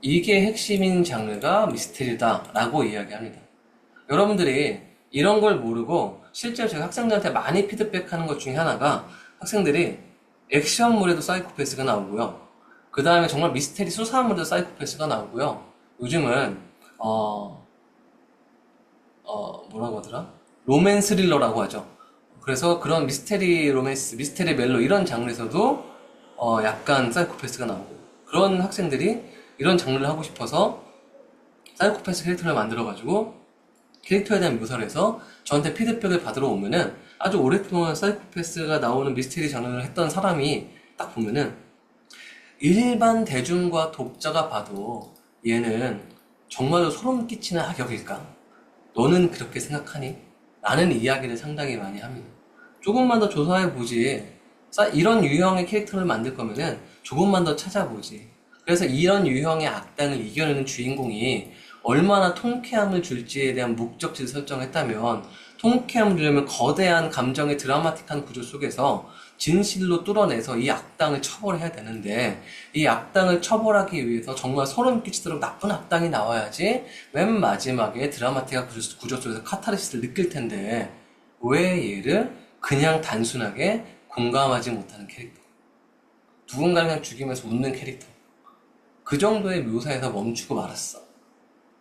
이게 핵심인 장르가 미스테리다 라고 이야기합니다. 여러분들이 이런 걸 모르고 실제로 제가 학생들한테 많이 피드백하는 것 중에 하나가 뭐학생들이 액션물에도 사이코패스가 나오고요. 그 다음에 정말 미스테리 수사물에도 사이코패스가 나오고요. 요즘은 뭐라고 하더라? 로맨 스릴러라고 하죠. 그래서 그런 미스테리 로맨스, 미스테리 멜로 이런 장르에서도 약간 사이코패스가 나오고, 그런 학생들이 이런 장르를 하고 싶어서 사이코패스 캐릭터를 만들어가지고 캐릭터에 대한 묘사를 해서 저한테 피드백을 받으러 오면은 아주 오랫동안 사이코패스가 나오는 미스테리 장르를 했던 사람이 딱 보면은 일반 대중과 독자가 봐도 얘는 정말로 소름 끼치는 악역일까? 너는 그렇게 생각하니? 라는 이야기를 상당히 많이 합니다. 조금만 더 조사해보지. 이런 유형의 캐릭터를 만들 거면은 조금만 더 찾아보지. 그래서 이런 유형의 악당을 이겨내는 주인공이 얼마나 통쾌함을 줄지에 대한 목적지를 설정했다면, 통쾌함을 주려면 거대한 감정의 드라마틱한 구조 속에서 진실로 뚫어내서 이 악당을 처벌해야 되는데, 이 악당을 처벌하기 위해서 정말 소름 끼치도록 나쁜 악당이 나와야지 맨 마지막에 드라마틱한 구조 속에서 카타르시스를 느낄 텐데, 왜 얘를 그냥 단순하게 공감하지 못하는 캐릭터, 누군가를 그냥 죽이면서 웃는 캐릭터, 그 정도의 묘사에서 멈추고 말았어.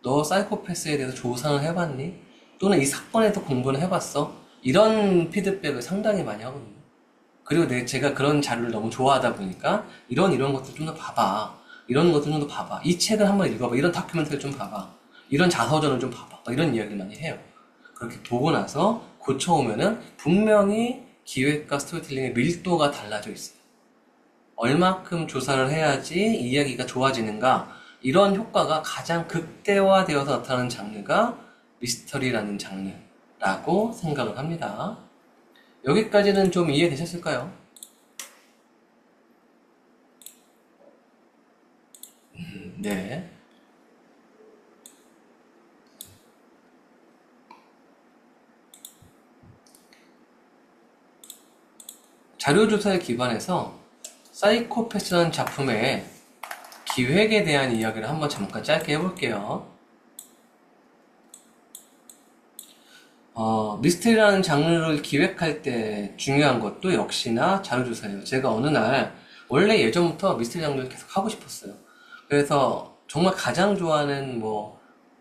너 사이코패스에 대해서 조사는 해봤니? 또는 이 사건에 대해서 공부는 해봤어? 이런 피드백을 상당히 많이 하거든요. 그리고 제가 그런 자료를 너무 좋아하다 보니까 이런 것들 좀 더 봐봐. 이런 것들 좀 더 봐봐. 이 책을 한번 읽어봐. 이런 다큐멘터리 좀 봐봐. 이런 자서전을 좀 봐봐. 막 이런 이야기를 많이 해요. 그렇게 보고 나서 고쳐오면은 분명히 기획과 스토리텔링의 밀도가 달라져 있어요. 얼마큼 조사를 해야지 이야기가 좋아지는가, 이런 효과가 가장 극대화되어서 나타나는 장르가 미스터리라는 장르라고 생각을 합니다. 여기까지는 좀 이해되셨을까요? 네. 자료조사에 기반해서 사이코패스라는 작품의 기획에 대한 이야기를 한번 잠깐 짧게 해볼게요. 미스테리라는 장르를 기획할 때 중요한 것도 역시나 자료조사예요. 제가 어느 날, 원래 예전부터 미스테리 장르를 계속 하고 싶었어요. 그래서 정말 가장 좋아하는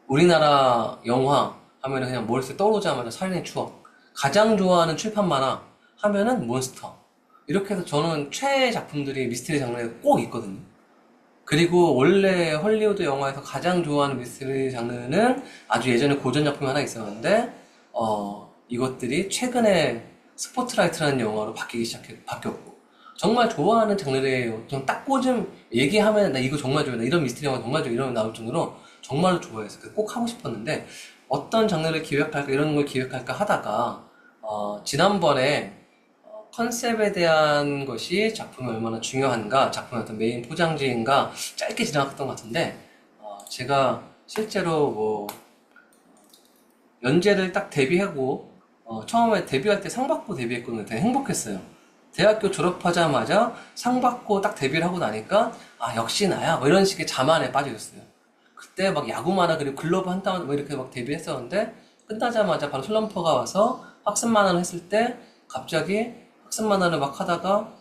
우리나라 영화 하면은 그냥 머릿속에 떠오르자마자 살인의 추억. 가장 좋아하는 출판 만화 하면은 몬스터. 이렇게 해서 저는 최애 작품들이 미스테리 장르에 꼭 있거든요. 그리고 원래 헐리우드 영화에서 가장 좋아하는 미스테리 장르는 아주 예전에 고전 작품이 하나 있었는데, 이것들이 최근에 스포트라이트라는 영화로 바뀌었고, 정말 좋아하는 장르래요. 좀 딱 꽂음 얘기하면 나 이거 정말 좋아해. 나 이런 미스테리 영화 정말 좋아해. 이러면 나올 정도로 정말로 좋아해서 꼭 하고 싶었는데, 어떤 장르를 기획할까, 이런 걸 기획할까 하다가, 지난번에 컨셉에 대한 것이 작품이 얼마나 중요한가, 작품의 어떤 메인 포장지인가 짧게 지나갔던 것 같은데, 제가 실제로 연재를 딱 데뷔하고, 처음에 데뷔할 때 상 받고 데뷔했거든요. 되게 행복했어요. 대학교 졸업하자마자 상 받고 딱 데뷔를 하고 나니까, 역시 나야. 이런 식의 자만에 빠져 있었어요. 그때 막 야구 만화 그리고 글러브 한 땀 이렇게 막 데뷔했었는데, 끝나자마자 바로 슬럼프가 와서 학습 만화를 했을 때, 갑자기 학습 만화를 막 하다가,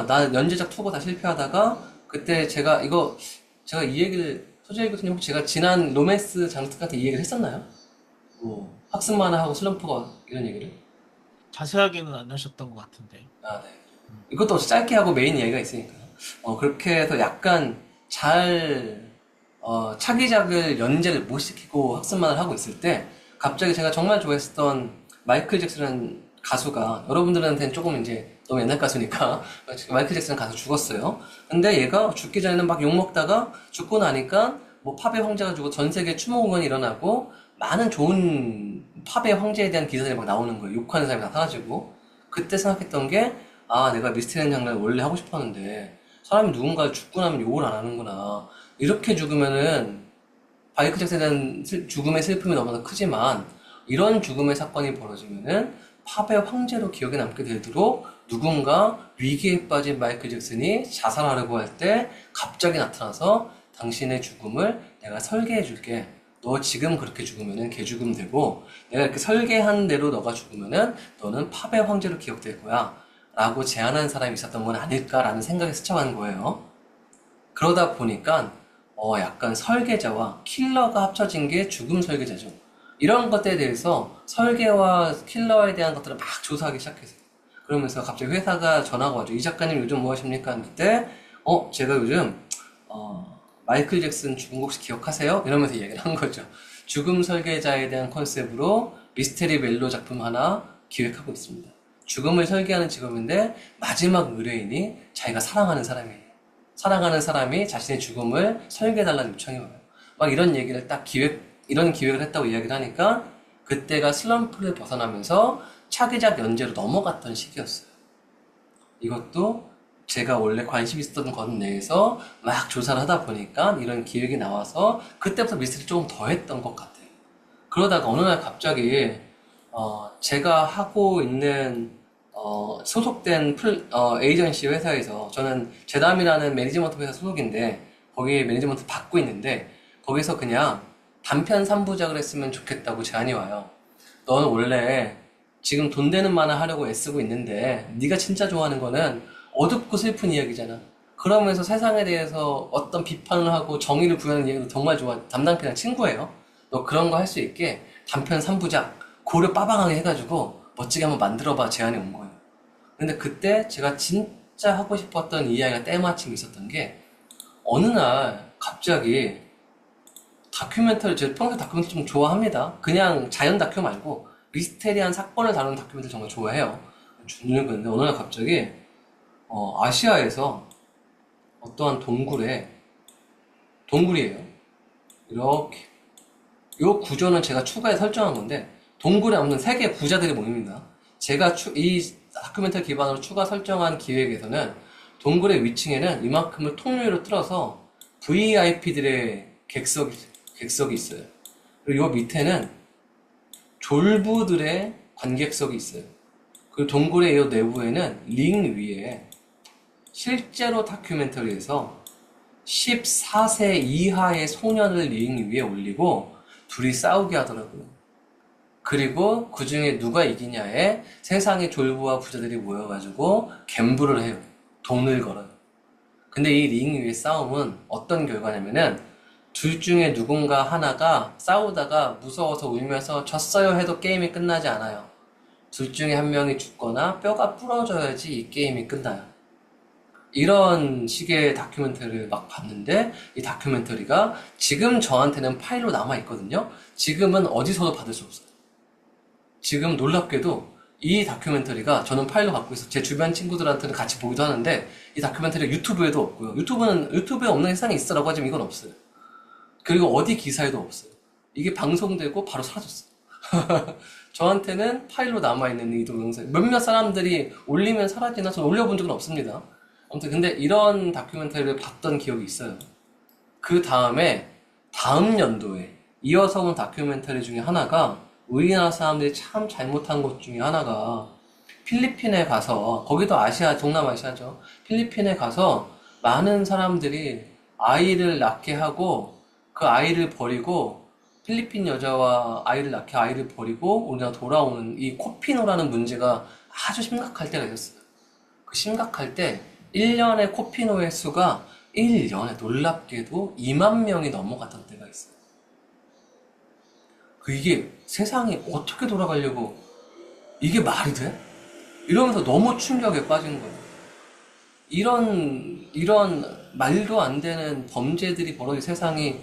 나 연재작 투고 다 실패하다가, 그때 제가 이 얘기를, 소재 교수님 혹시 제가 지난 로맨스 장르특한테 이 얘기를 했었나요? 학습 만화하고 슬럼프가 이런 얘기를? 자세하게는 안 하셨던 것 같은데. 네. 이것도 어차피 짧게 하고 메인 이야기가 있으니까요. 그렇게 해서 약간 차기작을 연재를 못 시키고 학습 만화를 하고 있을 때, 갑자기 제가 정말 좋아했었던 마이클 잭슨이라는 가수가, 여러분들한테는 조금 이제 너무 옛날 가수니까, 마이클 잭슨 가수 죽었어요. 근데 얘가 죽기 전에는 막 욕먹다가 죽고 나니까 팝의 황제가 죽고 전 세계 추모 공연이 일어나고 많은 좋은 팝의 황제에 대한 기사들이 막 나오는 거예요. 욕하는 사람이 다 사라지고. 그때 생각했던 게, 내가 미스테리 장르를 원래 하고 싶었는데 사람이 누군가 죽고 나면 욕을 안 하는구나. 이렇게 죽으면은 마이클 잭슨에 대한 죽음의 슬픔이 너무나 크지만, 이런 죽음의 사건이 벌어지면은 팝의 황제로 기억에 남게 되도록 누군가 위기에 빠진 마이클 잭슨이 자살하려고 할 때 갑자기 나타나서 당신의 죽음을 내가 설계해 줄게. 너 지금 그렇게 죽으면은 개죽음 되고, 내가 이렇게 설계한 대로 너가 죽으면은 너는 팝의 황제로 기억될 거야. 라고 제안한 사람이 있었던 건 아닐까라는 생각이 스쳐간 거예요. 그러다 보니까 약간 설계자와 킬러가 합쳐진 게 죽음 설계자죠. 이런 것들에 대해서 설계와 킬러에 대한 것들을 막 조사하기 시작했어요. 그러면서 갑자기 회사가 전화가 와죠. 이 작가님 요즘 뭐 하십니까? 그때 제가 요즘 마이클 잭슨 죽은 거 혹시 기억하세요? 이러면서 이야기를 한 거죠. 죽음 설계자에 대한 컨셉으로 미스테리 멜로 작품 하나 기획하고 있습니다. 죽음을 설계하는 직업인데 마지막 의뢰인이 자기가 사랑하는 사람이에요. 사랑하는 사람이 자신의 죽음을 설계해달라는 요청이 와요. 막 이런 얘기를 이런 기획을 했다고 이야기를 하니까 그때가 슬럼프를 벗어나면서 차기작 연재로 넘어갔던 시기였어요. 이것도 제가 원래 관심 있었던 것 내에서 막 조사를 하다 보니까 이런 기획이 나와서 그때부터 미스터리 조금 더 했던 것 같아요. 그러다가 어느 날 갑자기 제가 하고 있는 소속된 에이전시 회사에서 저는 제담이라는 매니지먼트 회사 소속인데 거기에 매니지먼트 받고 있는데 거기서 그냥 단편 3부작을 했으면 좋겠다고 제안이 와요. 너는 원래 지금 돈 되는 만화 하려고 애쓰고 있는데 네가 진짜 좋아하는 거는 어둡고 슬픈 이야기잖아. 그러면서 세상에 대해서 어떤 비판을 하고 정의를 구하는 이야기도 정말 좋아. 담당편이랑 친구예요. 너 그런 거 할 수 있게 단편 3부작 고려 빠방하게 해가지고 멋지게 한번 만들어봐 제안이 온 거예요. 근데 그때 제가 진짜 하고 싶었던 이야기가 때마침 있었던 게 어느 날 갑자기 다큐멘터리, 제가 평소에 다큐멘터리 좀 좋아합니다. 그냥 자연 다큐 말고 미스테리한 사건을 다루는 다큐멘터리 정말 좋아해요. 준비를 했는데 어느 날 갑자기 아시아에서 어떠한 동굴이에요. 이렇게 요 구조는 제가 추가해 설정한 건데 동굴에 아무튼 세계 부자들이 모입니다. 제가 이 다큐멘터리 기반으로 추가 설정한 기획에서는 동굴의 위층에는 이만큼을 통로로 틀어서 VIP들의 객석이 있어요. 그리고 요 밑에는 졸부들의 관객석이 있어요. 그리고 동굴의 이 내부에는 링 위에 실제로 다큐멘터리에서 14세 이하의 소년을 링 위에 올리고 둘이 싸우게 하더라고요. 그리고 그 중에 누가 이기냐에 세상의 졸부와 부자들이 모여가지고 갬블을 해요. 돈을 걸어요. 근데 이 링 위의 싸움은 어떤 결과냐면은 둘 중에 누군가 하나가 싸우다가 무서워서 울면서 졌어요 해도 게임이 끝나지 않아요. 둘 중에 한 명이 죽거나 뼈가 부러져야지 이 게임이 끝나요. 이런 식의 다큐멘터리를 막 봤는데 이 다큐멘터리가 지금 저한테는 파일로 남아있거든요. 지금은 어디서도 받을 수 없어요. 지금 놀랍게도 이 다큐멘터리가 저는 파일로 갖고 있어 제 주변 친구들한테는 같이 보기도 하는데 이 다큐멘터리가 유튜브에도 없고요. 유튜브에 없는 세상에 있어라고 하지만 이건 없어요. 그리고 어디 기사에도 없어요. 이게 방송되고 바로 사라졌어요. 저한테는 파일로 남아있는 이 동영상 몇몇 사람들이 올리면 사라지나 저는 올려본 적은 없습니다. 아무튼 근데 이런 다큐멘터리를 봤던 기억이 있어요. 그 다음에 다음 연도에 이어서 온 다큐멘터리 중에 하나가 우리나라 사람들이 참 잘못한 것 중에 하나가 필리핀에 가서 거기도 동남아시아죠. 필리핀에 가서 많은 사람들이 아이를 낳게 하고 그 아이를 버리고 필리핀 여자와 아이를 낳게 아이를 버리고 우리나라 돌아오는 이 코피노라는 문제가 아주 심각할 때가 있었어요. 그 심각할 때 1년에 코피노의 수가 1년에 놀랍게도 2만 명이 넘어갔던 때가 있어요. 이게 세상이 어떻게 돌아가려고 이게 말이 돼? 이러면서 너무 충격에 빠진 거예요. 이런 말도 안 되는 범죄들이 벌어진 세상이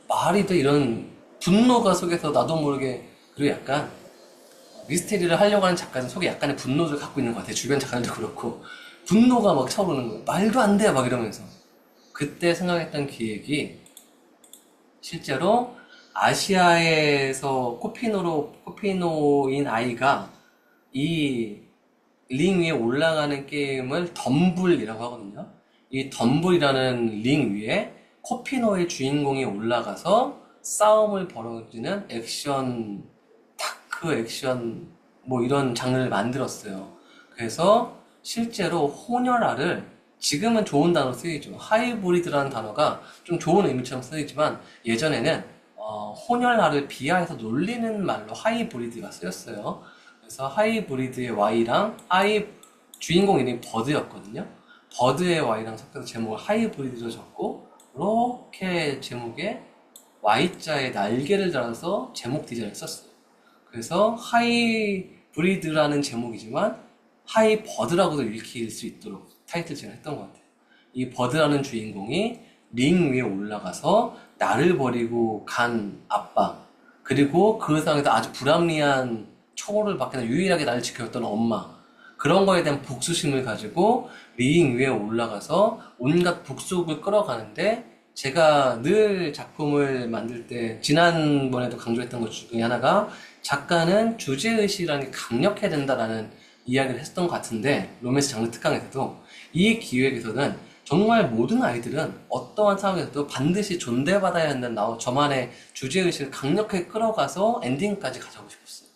말이 돼? 이런 분노가 속에서 나도 모르게 그리고 약간 미스테리를 하려고 하는 작가는 속에 약간의 분노를 갖고 있는 것 같아요. 주변 작가들도 그렇고 분노가 막 차오르는 거예요. 말도 안 돼! 막 이러면서 그때 생각했던 기획이 실제로 아시아에서 코피노인 아이가 이 링 위에 올라가는 게임을 덤블이라고 하거든요. 이 덤블이라는 링 위에 코피노의 주인공이 올라가서 싸움을 벌어지는 다크 액션, 뭐 이런 장르를 만들었어요. 그래서 실제로 혼혈아를 지금은 좋은 단어로 쓰이죠. 하이브리드라는 단어가 좀 좋은 의미처럼 쓰이지만 예전에는 혼혈아를 비하해서 놀리는 말로 하이브리드가 쓰였어요. 그래서 하이브리드의 Y랑 주인공 이름이 버드였거든요. 버드의 Y랑 섞여서 제목을 하이브리드로 적고 이렇게 제목에 Y자에 날개를 달아서 제목 디자인을 썼어요. 그래서 하이브리드라는 제목이지만 하이버드라고도 읽힐 수 있도록 타이틀 제안을 했던 것 같아요. 이 버드라는 주인공이 링 위에 올라가서 나를 버리고 간 아빠, 그리고 그 상황에서 아주 불합리한 처우를 받게 된 유일하게 나를 지켜줬던 엄마. 그런 거에 대한 복수심을 가지고 링 위에 올라가서 온갖 복속을 끌어가는데 제가 늘 작품을 만들 때 지난번에도 강조했던 것 중에 하나가 작가는 주제의식이라는 게 강력해야 된다라는 이야기를 했던 것 같은데 로맨스 장르 특강에서도 이 기획에서는 정말 모든 아이들은 어떠한 상황에서도 반드시 존대받아야 한다는 저만의 주제의식을 강력하게 끌어가서 엔딩까지 가져가고 싶었어요.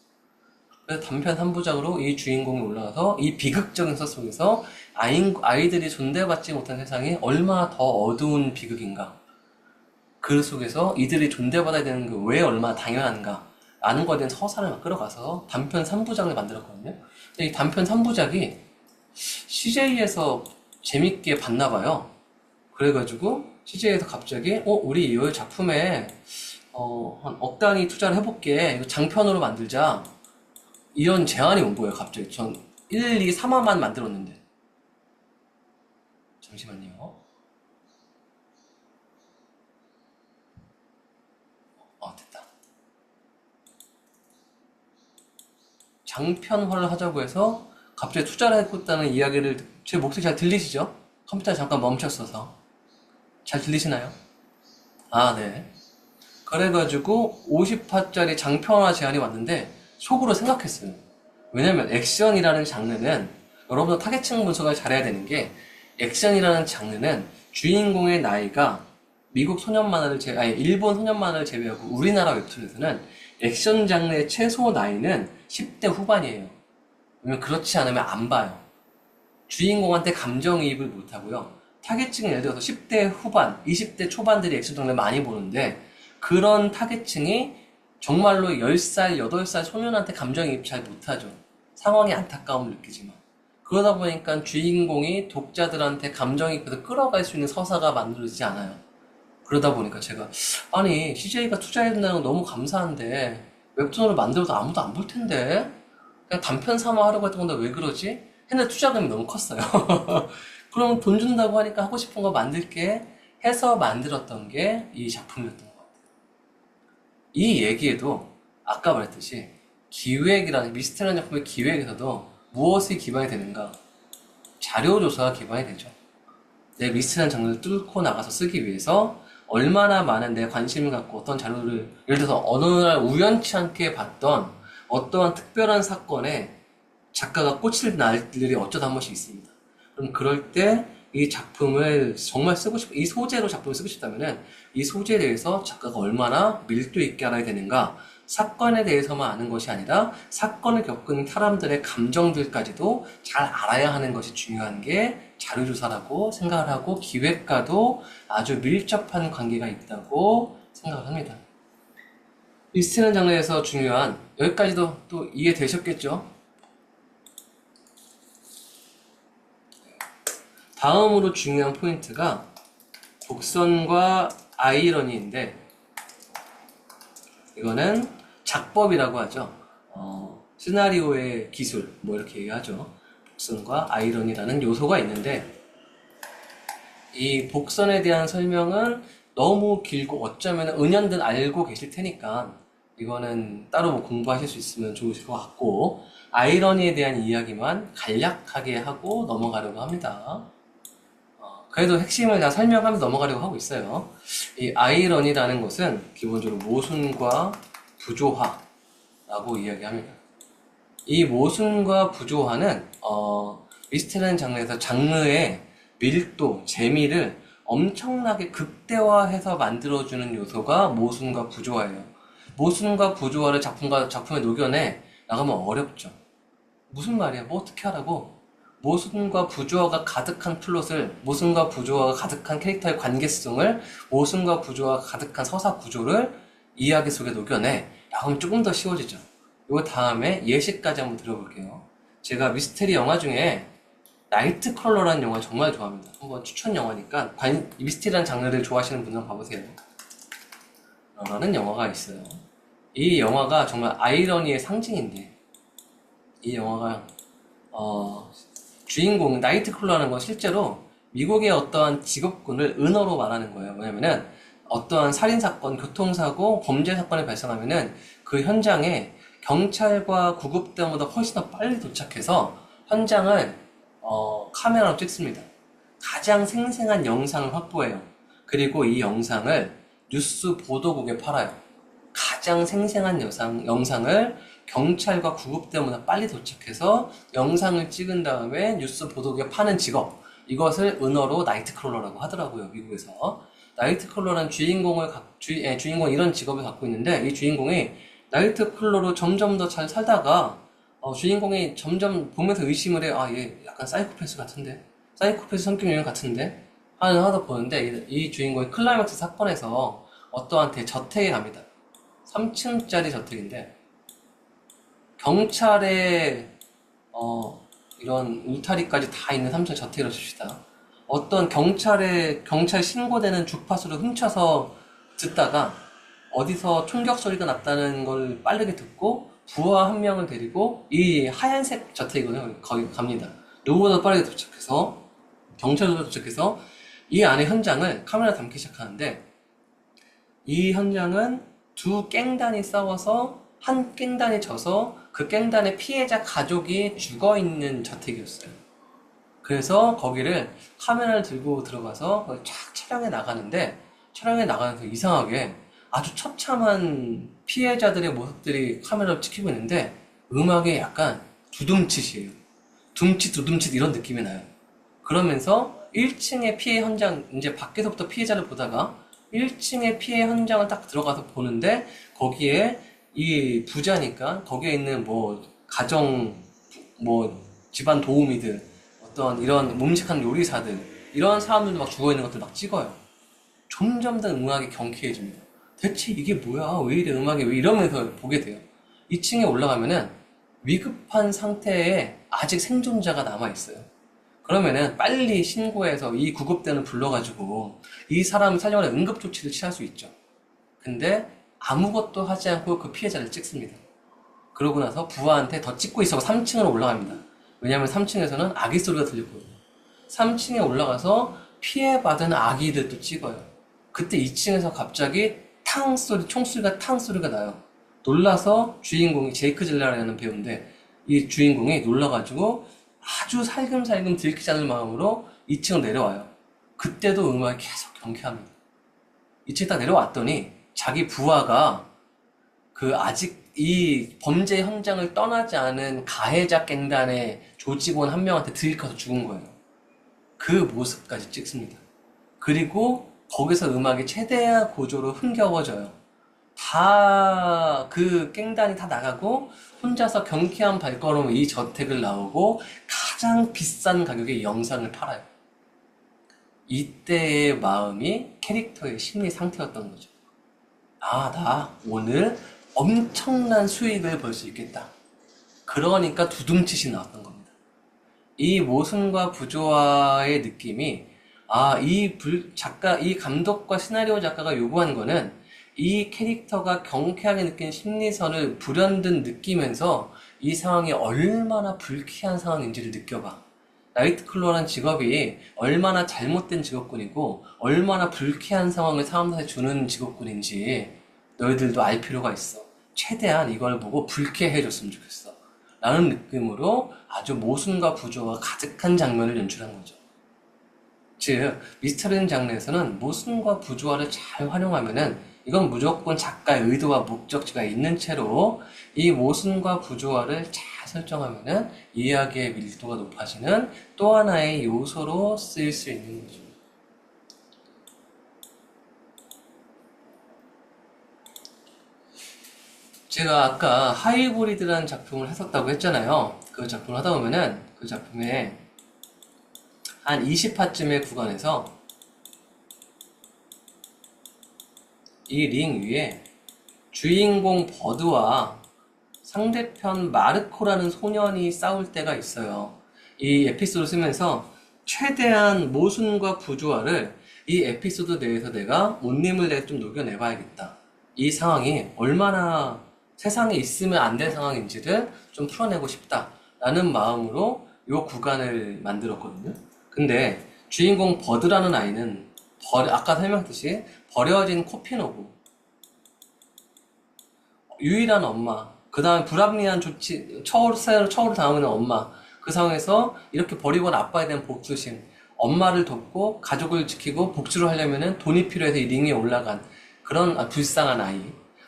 그래서 단편 3부작으로 이 주인공이 올라가서 이 비극적인 서 속에서 아이들이 존대받지 못한 세상이 얼마나 더 어두운 비극인가. 그 속에서 이들이 존대받아야 되는 게 왜 얼마나 당연한가. 라는 거에 대한 서사를 막 끌어가서 단편 3부작을 만들었거든요. 근데 이 단편 3부작이 CJ에서 재밌게 봤나 봐요. 그래가지고 CJ에서 갑자기 우리 이 작품에 한 억 단위 투자를 해볼게. 이거 장편으로 만들자. 이런 제안이 온 거예요, 갑자기. 전 1, 2, 3화만 만들었는데. 잠시만요. 됐다. 장편화를 하자고 해서 갑자기 투자를 했다는 이야기를 제 목소리 잘 들리시죠? 컴퓨터 잠깐 멈췄어서. 잘 들리시나요? 네. 그래가지고 50화짜리 장편화 제안이 왔는데 속으로 생각했어요. 왜냐면 액션이라는 장르는 여러분도 타겟층 분석을 잘해야 되는 게 액션이라는 장르는 주인공의 나이가 미국 소년 만화를 일본 소년 만화를 제외하고 우리나라 웹툰에서는 액션 장르의 최소 나이는 10대 후반이에요. 왜냐면 그렇지 않으면 안 봐요. 주인공한테 감정이입을 못하고요. 타겟층은 예를 들어서 10대 후반, 20대 초반들이 액션 장르를 많이 보는데 그런 타겟층이 정말로 10살, 8살 소년한테 감정이입 잘 못하죠. 상황이 안타까움을 느끼지만. 그러다 보니까 주인공이 독자들한테 감정이입해서 끌어갈 수 있는 서사가 만들어지지 않아요. 그러다 보니까 제가 아니 CJ가 투자해준다는 건 너무 감사한데 웹툰으로 만들어도 아무도 안 볼 텐데 그냥 단편 3화 하려고 했던 건데 왜 그러지? 했는데 투자금이 너무 컸어요. 그럼 돈 준다고 하니까 하고 싶은 거 만들게 해서 만들었던 게 이 작품이었던 것 같아요. 이 얘기에도 아까 말했듯이 기획이라는 미스터리한 작품의 기획에서도 무엇이 기반이 되는가? 자료조사가 기반이 되죠. 내 미스터리한 장르를 뚫고 나가서 쓰기 위해서 얼마나 많은 내 관심을 갖고 어떤 자료를 예를 들어서 어느 날 우연치 않게 봤던 어떠한 특별한 사건에 작가가 꽃을 날 일이 어쩌다 한 번씩 있습니다. 그럼 그럴 때 이 작품을 정말 쓰고 싶, 이 소재로 작품을 쓰고 싶다면은 이 소재에 대해서 작가가 얼마나 밀도 있게 알아야 되는가, 사건에 대해서만 아는 것이 아니라 사건을 겪은 사람들의 감정들까지도 잘 알아야 하는 것이 중요한 게 자료조사라고 생각을 하고 기획과도 아주 밀접한 관계가 있다고 생각을 합니다. 미스터리한 장르에서 중요한, 여기까지도 또 이해되셨겠죠? 다음으로 중요한 포인트가 복선과 아이러니인데 이거는 작법이라고 하죠. 시나리오의 기술 뭐 이렇게 얘기하죠. 복선과 아이러니라는 요소가 있는데 이 복선에 대한 설명은 너무 길고 어쩌면 은연든 알고 계실 테니까 이거는 따로 뭐 공부하실 수 있으면 좋으실 것 같고 아이러니에 대한 이야기만 간략하게 하고 넘어가려고 합니다. 그래도 핵심을 다 설명하면서 넘어가려고 하고 있어요. 이 아이러니라는 것은 기본적으로 모순과 부조화라고 이야기합니다. 이 모순과 부조화는 미스터리한 장르에서 장르의 밀도, 재미를 엄청나게 극대화해서 만들어주는 요소가 모순과 부조화예요. 모순과 부조화를 작품에 녹여내 나가면 어렵죠. 무슨 말이야? 뭐 어떻게 하라고? 모순과 부조화가 가득한 플롯을, 모순과 부조화가 가득한 캐릭터의 관계성을, 모순과 부조화가 가득한 서사 구조를 이야기 속에 녹여내. 그럼 조금 더 쉬워지죠. 요 다음에 예시까지 한번 들어볼게요. 제가 미스테리 영화 중에 나이트 컬러라는 영화 정말 좋아합니다. 한번 추천 영화니까 미스테리한 장르를 좋아하시는 분은 봐보세요. 라는 영화가 있어요. 이 영화가 정말 아이러니의 상징인데 이 영화가 주인공 나이트클러라는 건 실제로 미국의 어떠한 직업군을 은어로 말하는 거예요. 왜냐면은 어떠한 살인사건, 교통사고, 범죄 사건이 발생하면은 그 현장에 경찰과 구급대원보다 훨씬 더 빨리 도착해서 현장을 카메라로 찍습니다. 가장 생생한 영상을 확보해요. 그리고 이 영상을 뉴스 보도국에 팔아요. 가장 생생한 영상을 경찰과 구급대원보다 빨리 도착해서 영상을 찍은 다음에 뉴스 보도국에 파는 직업. 이것을 은어로 나이트크롤러라고 하더라고요, 미국에서. 나이트크롤러는 주인공 이런 직업을 갖고 있는데, 이 주인공이 나이트크롤러로 점점 더 잘 살다가, 주인공이 점점 보면서 의심을 해. 아, 얘 약간 사이코패스 같은데? 사이코패스 성격 유형 같은데? 하다 보는데, 이 주인공이 클라이막스 사건에서 어떠한 대저택에 갑니다. 3층짜리 저택인데, 경찰의, 이런 울타리까지 다 있는 3층 저택이라고 칩시다. 어떤 경찰 신고되는 주파수를 훔쳐서 듣다가 어디서 총격 소리가 났다는 걸 빠르게 듣고 부하 한 명을 데리고 이 하얀색 저택이거든요. 거기 갑니다. 누구보다 빠르게 도착해서 경찰도 도착해서 이 안에 현장을 카메라 담기 시작하는데 이 현장은 두 갱단이 싸워서 한 갱단이 져서 그 갱단의 피해자 가족이 죽어있는 저택이었어요. 그래서 거기를 카메라를 들고 들어가서 쫙 촬영해 나가면서 이상하게 아주 처참한 피해자들의 모습들이 카메라로 찍히고 있는데 음악에 약간 두둠칫이에요. 두둠칫 이런 느낌이 나요. 그러면서 1층의 피해 현장, 이제 밖에서부터 피해자를 보다가 1층의 피해 현장을 딱 들어가서 보는데 거기에 이 부자니까 거기에 있는 집안 도우미들, 어떤 이런 몸직한 요리사들, 이런 사람들도 막 죽어있는 것들 막 찍어요. 점점 더 음악이 경쾌해집니다. 대체 이게 뭐야? 왜 이래? 음악이 왜 이러면서 보게 돼요. 2층에 올라가면은 위급한 상태에 아직 생존자가 남아있어요. 그러면은 빨리 신고해서 이 구급대원을 불러가지고 이 사람을 살려고 하는 응급조치를 취할 수 있죠. 근데 아무것도 하지 않고 그 피해자를 찍습니다. 그러고 나서 부하한테 더 찍고 있어 3층으로 올라갑니다. 왜냐하면 3층에서는 아기 소리가 들렸거든요. 3층에 올라가서 피해받은 아기들도 찍어요. 그때 2층에서 갑자기 총소리가 탕 소리가 나요. 놀라서 주인공이 제이크 질라라는 배우인데 이 주인공이 놀라가지고 아주 살금살금 들키지 않을 마음으로 2층으로 내려와요. 그때도 음악이 계속 경쾌합니다. 2층에 딱 내려왔더니 자기 부하가 아직 이 범죄 현장을 떠나지 않은 가해자 갱단의 조직원 한 명한테 들켜서 죽은 거예요. 그 모습까지 찍습니다. 그리고 거기서 음악이 최대한 고조로 흥겨워져요. 그 갱단이 다 나가고 혼자서 경쾌한 발걸음으로 이 저택을 나오고 가장 비싼 가격의 영상을 팔아요. 이때의 마음이 캐릭터의 심리 상태였던 거죠. 나 오늘 엄청난 수익을 벌 수 있겠다. 그러니까 두둠칫이 나왔던 겁니다. 이 모순과 부조화의 느낌이 이 감독과 시나리오 작가가 요구한 거는 이 캐릭터가 경쾌하게 느낀 심리선을 불현듯 느끼면서 이 상황이 얼마나 불쾌한 상황인지를 느껴봐. 나이트클로라는 직업이 얼마나 잘못된 직업군이고 얼마나 불쾌한 상황을 사람들한테 주는 직업군인지 너희들도 알 필요가 있어. 최대한 이걸 보고 불쾌해졌으면 좋겠어. 라는 느낌으로 아주 모순과 부조가 가득한 장면을 연출한 거죠. 즉, 미스터리한 장르에서는 모순과 부조화를 잘 활용하면은 이건 무조건 작가의 의도와 목적지가 있는 채로 이 모순과 부조화를 잘 설정하면은 이야기의 밀도가 높아지는 또 하나의 요소로 쓰일 수 있는 거죠. 제가 아까 하이브리드라는 작품을 했었다고 했잖아요. 그 작품을 하다 보면은 그 작품에 한 20화쯤의 구간에서 이 링 위에 주인공 버드와 상대편 마르코라는 소년이 싸울 때가 있어요. 이 에피소드를 쓰면서 최대한 모순과 부조화를 이 에피소드 내에서 내가 온님을 내가 좀 녹여내봐야겠다. 이 상황이 얼마나 세상에 있으면 안 될 상황인지를 좀 풀어내고 싶다라는 마음으로 이 구간을 만들었거든요. 근데 주인공 버드라는 아이는 아까 설명했듯이 버려진 코피노부, 유일한 엄마, 그 다음에 불합리한 조치, 처우를 당하는 엄마, 그 상황에서 이렇게 버리고 난 아빠에 대한 복수심, 엄마를 돕고 가족을 지키고 복수를 하려면은 돈이 필요해서 이 링에 올라간 그런 불쌍한 아이.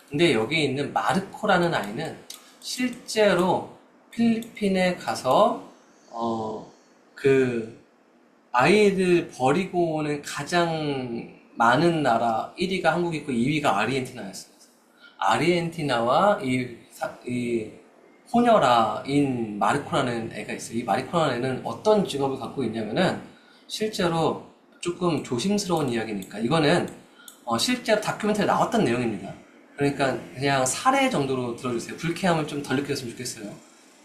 근데 여기 있는 마르코라는 아이는 실제로 필리핀에 가서 그 아이를 버리고 오는 가장 많은 나라 1위가 한국이고 2위가 아르헨티나였어요. 아르헨티나와 이 호녀라인 마르코라는 애가 있어요. 이 마르코라는 애는 어떤 직업을 갖고 있냐면은 실제로 조금 조심스러운 이야기니까 이거는 실제로 다큐멘터리에 나왔던 내용입니다. 그러니까 그냥 사례 정도로 들어주세요. 불쾌함을 좀 덜 느꼈으면 좋겠어요.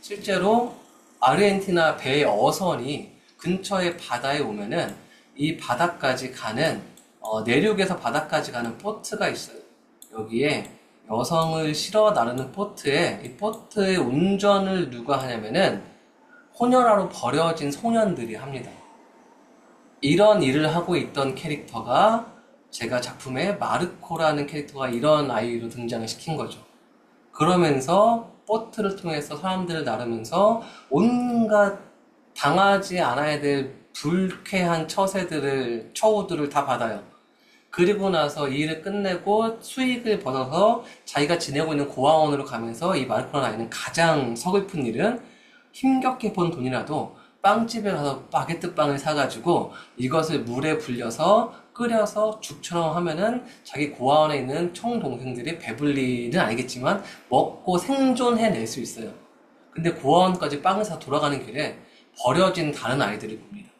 실제로 아르헨티나 배 어선이 근처의 바다에 오면은 이 바다까지 가는 내륙에서 바다까지 가는 보트가 있어요. 여기에 여성을 실어 나르는 보트에 이 보트의 운전을 누가 하냐면은 호녀라로 버려진 소년들이 합니다. 이런 일을 하고 있던 캐릭터가 제가 작품에 마르코라는 캐릭터가 이런 아이로 등장을 시킨 거죠. 그러면서 보트를 통해서 사람들을 나르면서 온갖 당하지 않아야 될 불쾌한 처우들을 다 받아요. 그리고 나서 이 일을 끝내고 수익을 벌어서 자기가 지내고 있는 고아원으로 가면서 이 마르코라는 아이는 가장 서글픈 일은 힘겹게 번 돈이라도 빵집에 가서 바게트 빵을 사가지고 이것을 물에 불려서 끓여서 죽처럼 하면은 자기 고아원에 있는 총동생들이 배불리는 알겠지만 먹고 생존해낼 수 있어요. 근데 고아원까지 빵을 사 돌아가는 길에 버려진 다른 아이들을 봅니다.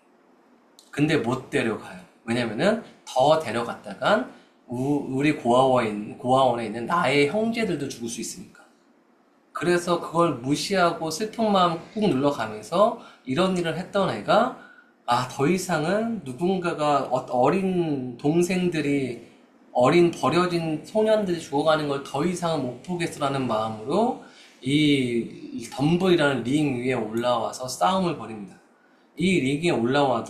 근데 못 데려가요. 왜냐면은 더 데려갔다간 우리 고아원에 있는 나의 형제들도 죽을 수 있으니까. 그래서 그걸 무시하고 슬픈 마음 꾹 눌러가면서 이런 일을 했던 애가 더 이상은 누군가가 어린 동생들이 어린 버려진 소년들이 죽어가는 걸 더 이상은 못 보겠어라는 마음으로 이 덤블이라는 링 위에 올라와서 싸움을 벌입니다. 이 링에 올라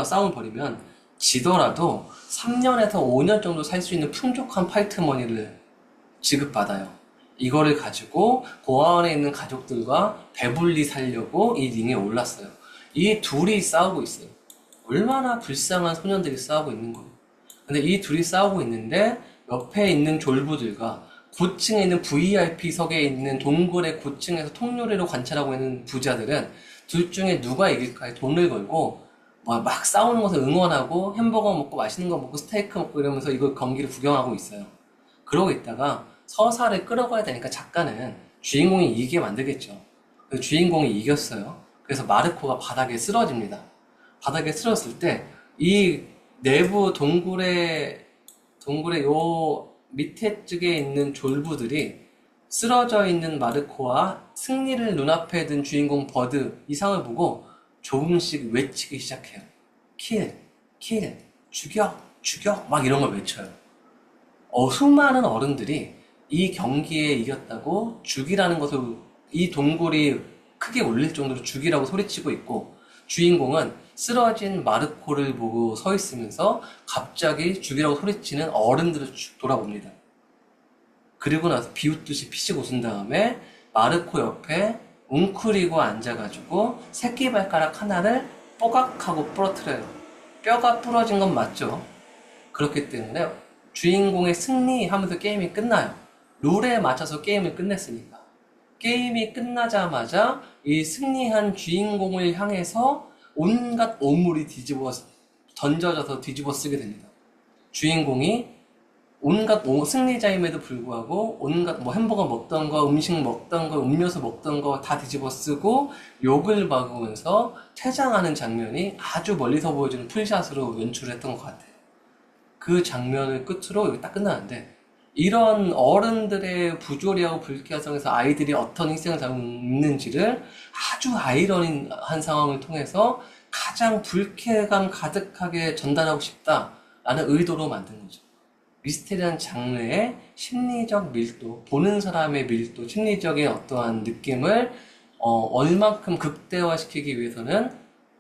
싸움을 벌이면 지더라도 3년에서 5년 정도 살 수 있는 풍족한 파이트 머니를 지급받아요. 이거를 가지고 고아원에 있는 가족들과 배불리 살려고 이 링에 올랐어요. 이 둘이 싸우고 있어요. 얼마나 불쌍한 소년들이 싸우고 있는 거예요. 근데 이 둘이 싸우고 있는데 옆에 있는 졸부들과 고층에 있는 VIP석에 있는 동굴의 고층에서 통유리로 관찰하고 있는 부자들은 둘 중에 누가 이길까에 돈을 걸고 막 싸우는 것을 응원하고 햄버거 먹고 맛있는 거 먹고 스테이크 먹고 이러면서 이걸 경기를 구경하고 있어요. 그러고 있다가 서사를 끌어가야 되니까 작가는 주인공이 이기게 만들겠죠. 그 주인공이 이겼어요. 그래서 마르코가 바닥에 쓰러집니다. 바닥에 쓰러졌을 때 이 내부 동굴의 요 밑에 쪽에 있는 졸부들이 쓰러져 있는 마르코와 승리를 눈앞에 둔 주인공 버드 이상을 보고 조금씩 외치기 시작해요. 킬, 킬, 죽여, 죽여 막 이런 걸 외쳐요. 수많은 어른들이 이 경기에 이겼다고 죽이라는 것을 이 동굴이 크게 울릴 정도로 죽이라고 소리치고 있고 주인공은 쓰러진 마르코를 보고 서 있으면서 갑자기 죽이라고 소리치는 어른들을 쭉 돌아봅니다. 그리고 나서 비웃듯이 피식 웃은 다음에 마르코 옆에 웅크리고 앉아가지고 새끼발가락 하나를 뽀각하고 부러뜨려요. 뼈가 부러진 건 맞죠? 그렇기 때문에 주인공의 승리하면서 게임이 끝나요. 룰에 맞춰서 게임을 끝냈으니까. 게임이 끝나자마자 이 승리한 주인공을 향해서 온갖 오물이 던져져서 뒤집어 쓰게 됩니다. 주인공이 온갖 승리자임에도 불구하고 온갖 햄버거 먹던 거, 음식 먹던 거, 음료수 먹던 거 다 뒤집어 쓰고 욕을 먹으면서 퇴장하는 장면이 아주 멀리서 보여주는 풀샷으로 연출을 했던 것 같아요. 그 장면을 끝으로 여기 딱 끝나는데 이런 어른들의 부조리하고 불쾌성에서 아이들이 어떤 희생을 당했는지를 아주 아이러니한 상황을 통해서 가장 불쾌감 가득하게 전달하고 싶다라는 의도로 만든 거죠. 미스테리한 장르의 심리적 밀도, 보는 사람의 밀도, 심리적인 어떠한 느낌을 얼만큼 극대화시키기 위해서는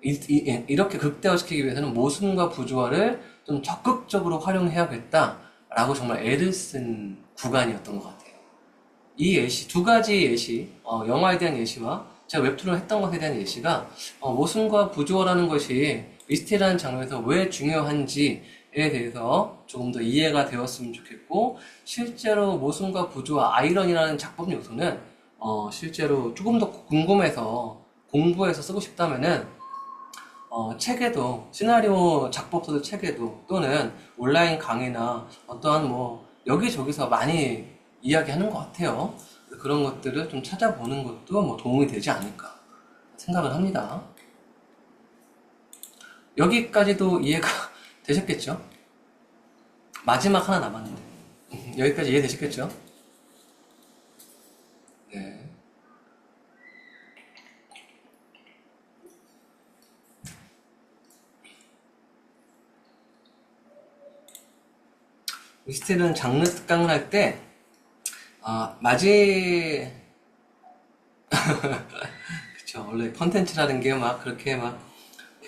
이렇게 극대화시키기 위해서는 모순과 부조화를 좀 적극적으로 활용해야겠다 라고 정말 애를 쓴 구간이었던 것 같아요. 이 예시, 두 가지 예시, 영화에 대한 예시와 제가 웹툰을 했던 것에 대한 예시가 모순과 부조화라는 것이 미스테리라는 장르에서 왜 중요한지에 대해서 조금 더 이해가 되었으면 좋겠고, 실제로 모순과 부조화, 아이러니라는 작품 요소는 실제로 조금 더 궁금해서 공부해서 쓰고 싶다면은 책에도, 시나리오 작법서들 책에도 또는 온라인 강의나 어떠한 뭐 여기저기서 많이 이야기하는 것 같아요. 그런 것들을 좀 찾아보는 것도 뭐 도움이 되지 않을까 생각을 합니다. 여기까지도 이해가 되셨겠죠? 마지막 하나 남았는데. 여기까지 이해되셨겠죠? 네. 미스테리는 장르 특강을 할 때, 그쵸. 원래 컨텐츠라는 게 막 그렇게 막